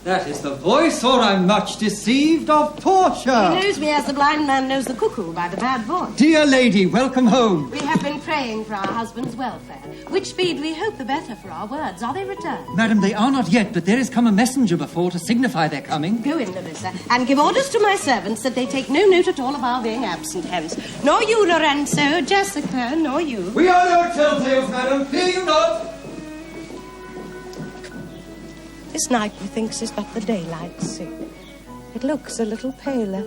That is the voice, or I'm much deceived, of Portia. He knows me as the blind man knows the cuckoo by the bad voice. Dear lady, welcome home. We have been praying for our husband's welfare, which speed we hope the better for our words. Are they returned? Madam, they are not yet, but there is come a messenger before to signify their coming. Go in, Larissa, and give orders to my servants that they take no note at all of our being absent hence. Nor you, Lorenzo, Jessica, nor you. We are no telltales, madam. Fear you not. This night, methinks, is but the daylight's sick. It looks a little paler.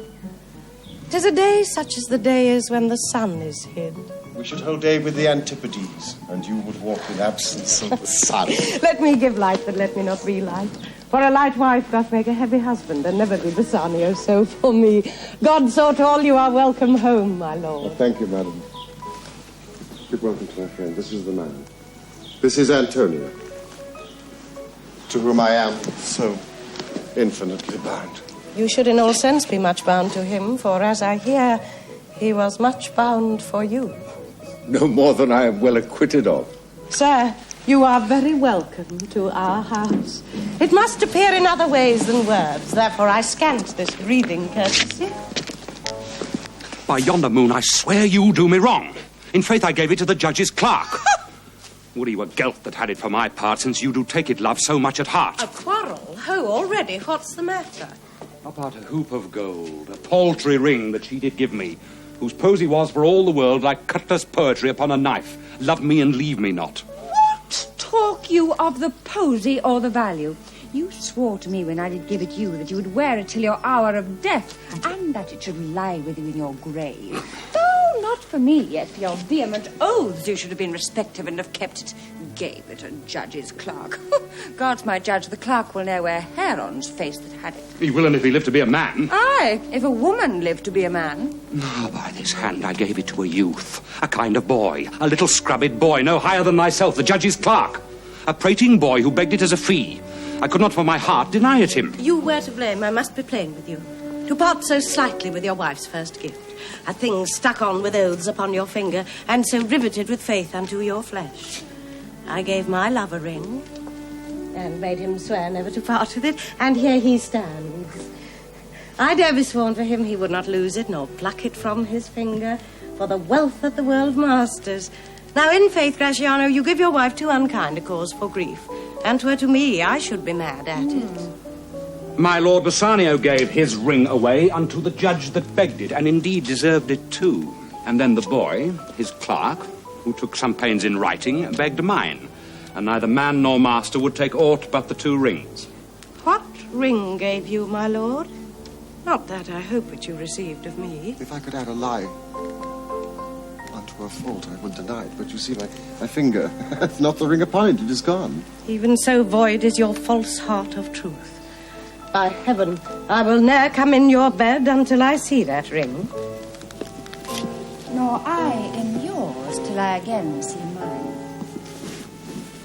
'Tis a day such as the day is when the sun is hid. We should hold day with the Antipodes, and you would walk in absence of the sun. Let me give light, but let me not be light. For a light wife doth make a heavy husband, and never be Bassanio so for me. God sort all, you are welcome home, my lord. Thank you, madam. Good welcome to my friend. This is the man. This is Antonio, to whom I am so infinitely bound. You should in all sense be much bound to him, for as I hear, he was much bound for you. No more than I am well acquitted of. Sir, you are very welcome to our house. It must appear in other ways than words, therefore I scant this breathing courtesy. By yonder moon, I swear you do me wrong. In faith, I gave it to the judge's clerk. Would he were Gelf that had it for my part, since you do take it, love, so much at heart. A quarrel? Ho, already, what's the matter? About a hoop of gold, a paltry ring that she did give me, whose posy was for all the world like cutler's poetry upon a knife. Love me and leave me not. What talk you of the posy or the value? You swore to me when I did give it you that you would wear it till your hour of death, and that it should lie with you in your grave. Though not for me, yet for your vehement oaths you should have been respective and have kept it. Gave it a judge's clerk. God's my judge, the clerk will know a hair on's face that had it. He will, and if he live to be a man. Aye, if a woman lived to be a man. Ah, by this hand I gave it to a youth, a kind of boy, a little scrubbed boy, no higher than myself, the judge's clerk. A prating boy who begged it as a fee. I could not for my heart deny it him. You were to blame, I must be plain with you. To part so slightly with your wife's first gift, a thing stuck on with oaths upon your finger, and so riveted with faith unto your flesh. I gave my love a ring, and made him swear never to part with it, and here he stands. I dare be sworn for him he would not lose it, nor pluck it from his finger, for the wealth that the world masters. Now, in faith, Graciano, you give your wife too unkind a cause for grief, and 'twere to me I should be mad at it. My Lord Bassanio gave his ring away unto the judge that begged it, and indeed deserved it too. And then the boy, his clerk, who took some pains in writing, begged mine, and neither man nor master would take aught but the 2 rings. What ring gave you, my lord? Not that I hope that you received of me. If I could add a lie unto a fault, I would deny it. But you see, my finger, it's not the ring upon it, it is gone. Even so void is your false heart of truth. By heaven, I will ne'er come in your bed until I see that ring. Nor I in yours till I again see mine.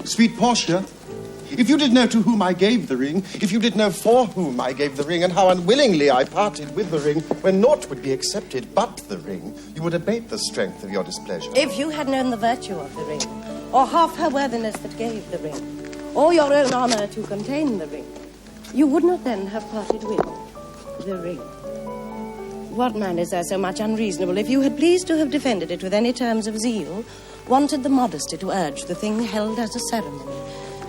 Sweet Portia, if you did know to whom I gave the ring, if you did know for whom I gave the ring, and how unwillingly I parted with the ring, when naught would be accepted but the ring, you would abate the strength of your displeasure. If you had known the virtue of the ring, or half her worthiness that gave the ring, or your own honour to contain the ring, you would not then have parted with the ring. What man is there so much unreasonable, if you had pleased to have defended it with any terms of zeal, wanted the modesty to urge the thing held as a ceremony?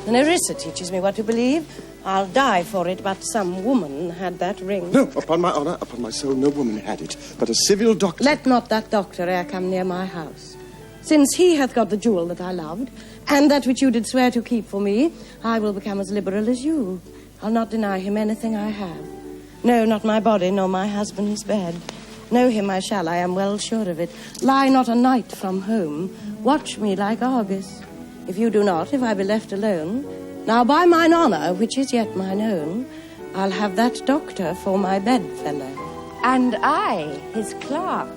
The Nerissa teaches me what to believe. I'll die for it, but some woman had that ring. No, upon my honour, upon my soul, no woman had it, but a civil doctor. Let not that doctor e'er come near my house. Since he hath got the jewel that I loved, And that which you did swear to keep for me, I will become as liberal as you. I'll not deny him anything I have. No, not my body, nor my husband's bed. Know him I shall, I am well sure of it. Lie not a night from home. Watch me like Argus. If you do not, if I be left alone, now by mine honour, which is yet mine own, I'll have that doctor for my bedfellow. And I, his clerk.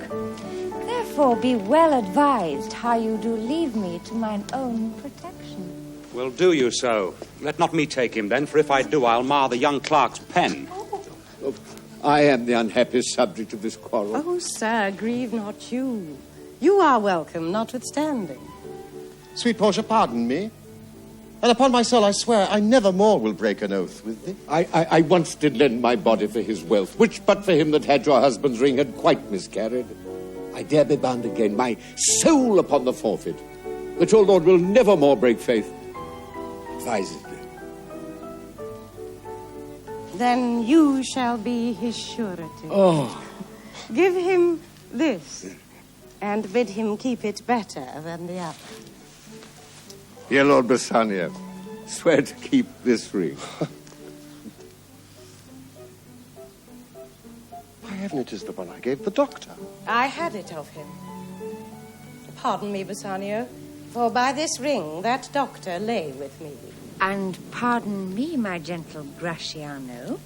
Therefore be well advised how you do leave me to mine own protection. Well, do you so? Let not me take him, then, for if I do, I'll mar the young clerk's pen. I am the unhappy subject of this quarrel. Oh, sir, grieve not you. You are welcome, notwithstanding. Sweet Portia, pardon me. And upon my soul, I swear I never more will break an oath with thee. I once did lend my body for his wealth, which but for him that had your husband's ring had quite miscarried. I dare be bound again, my soul upon the forfeit, that your lord will never more break faith. Advisedly. Then you shall be his surety. Oh. Give him this, and bid him keep it better than the other. Dear Lord Bassanio, swear to keep this ring. By heaven, it is the one I gave the doctor. I had it of him. Pardon me, Bassanio, for by this ring that doctor lay with me. And pardon me, my gentle Gratiano,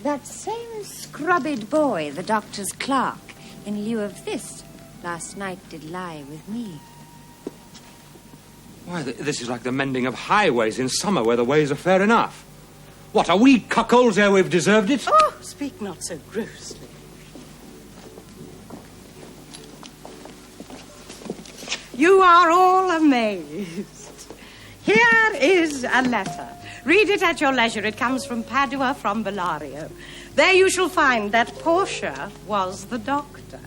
that same scrubbed boy, the doctor's clerk, in lieu of this, last night did lie with me. Why, this is like the mending of highways in summer where the ways are fair enough. What, are we cuckolds ere we've deserved it? Oh, speak not so grossly. You are all amazed. Here is a letter. Read it at your leisure. It comes from Padua, from Bellario. There you shall find that Portia was the doctor.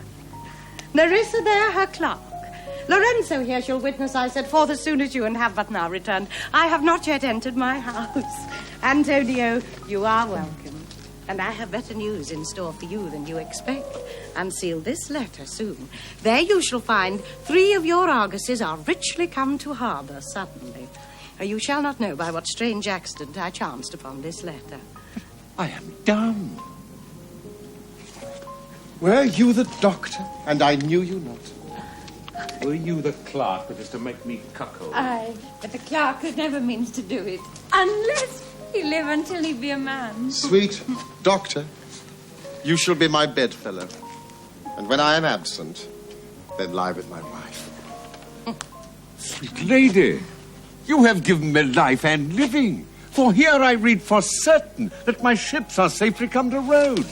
Nerissa there, her clerk. Lorenzo here shall witness I set forth as soon as you and have but now returned. I have not yet entered my house. Antonio, you are welcome. And I have better news in store for you than you expect. Unseal this letter soon. There you shall find 3 of your Arguses are richly come to harbour suddenly. You shall not know by what strange accident I chanced upon this letter. I am dumb. Were you the doctor, and I knew you not? Were you the clerk that is to make me cuckold? Aye, but the clerk never means to do it, unless he live until he be a man. Sweet doctor, you shall be my bedfellow. And when I am absent, then lie with my wife. Sweet lady, you have given me life and living. For here I read for certain that my ships are safely come to road.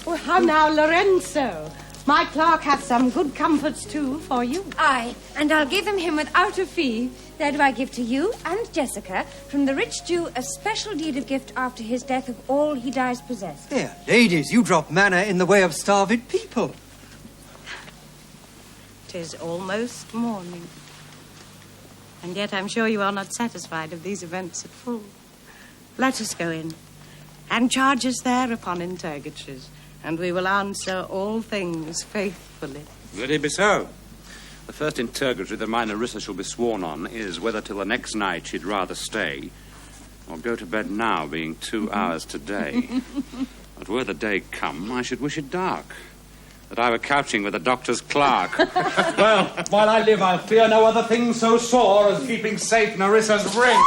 Well, how now, Lorenzo? My clerk hath some good comforts, too, for you. Aye, and I'll give him without a fee. There do I give to you and Jessica, from the rich Jew, a special deed of gift after his death of all he dies possessed. There, ladies, you drop manna in the way of starved people. 'Tis almost morning. And yet I'm sure you are not satisfied of these events at full. Let us go in, and charge us there upon interrogatories, and we will answer all things faithfully. Let it be so. The first interrogatory that my Nerissa shall be sworn on is whether till the next night she'd rather stay or go to bed now, being 2 hours today. But were the day come, I should wish it dark, that I were couching with the doctor's clerk. Well, while I live, I'll fear no other thing so sore as keeping safe Nerissa's ring.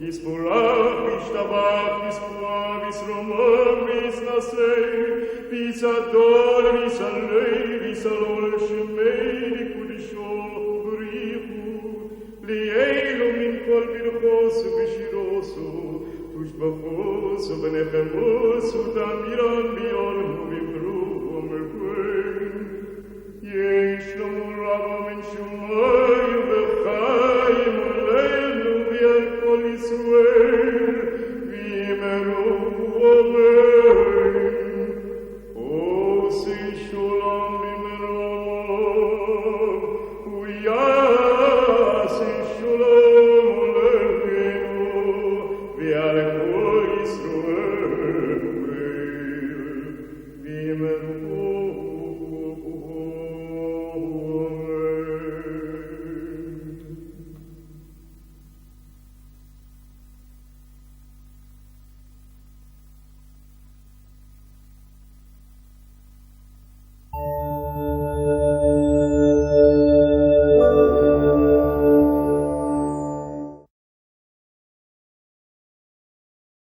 Isburach, Ishtabach, Ispuah, Isromor, Isnasei, vis ador, vis allei, vis alol shmei kudisho rihu, lielo min kol birchos bishiroso, tush bachos benechemos, damiran biol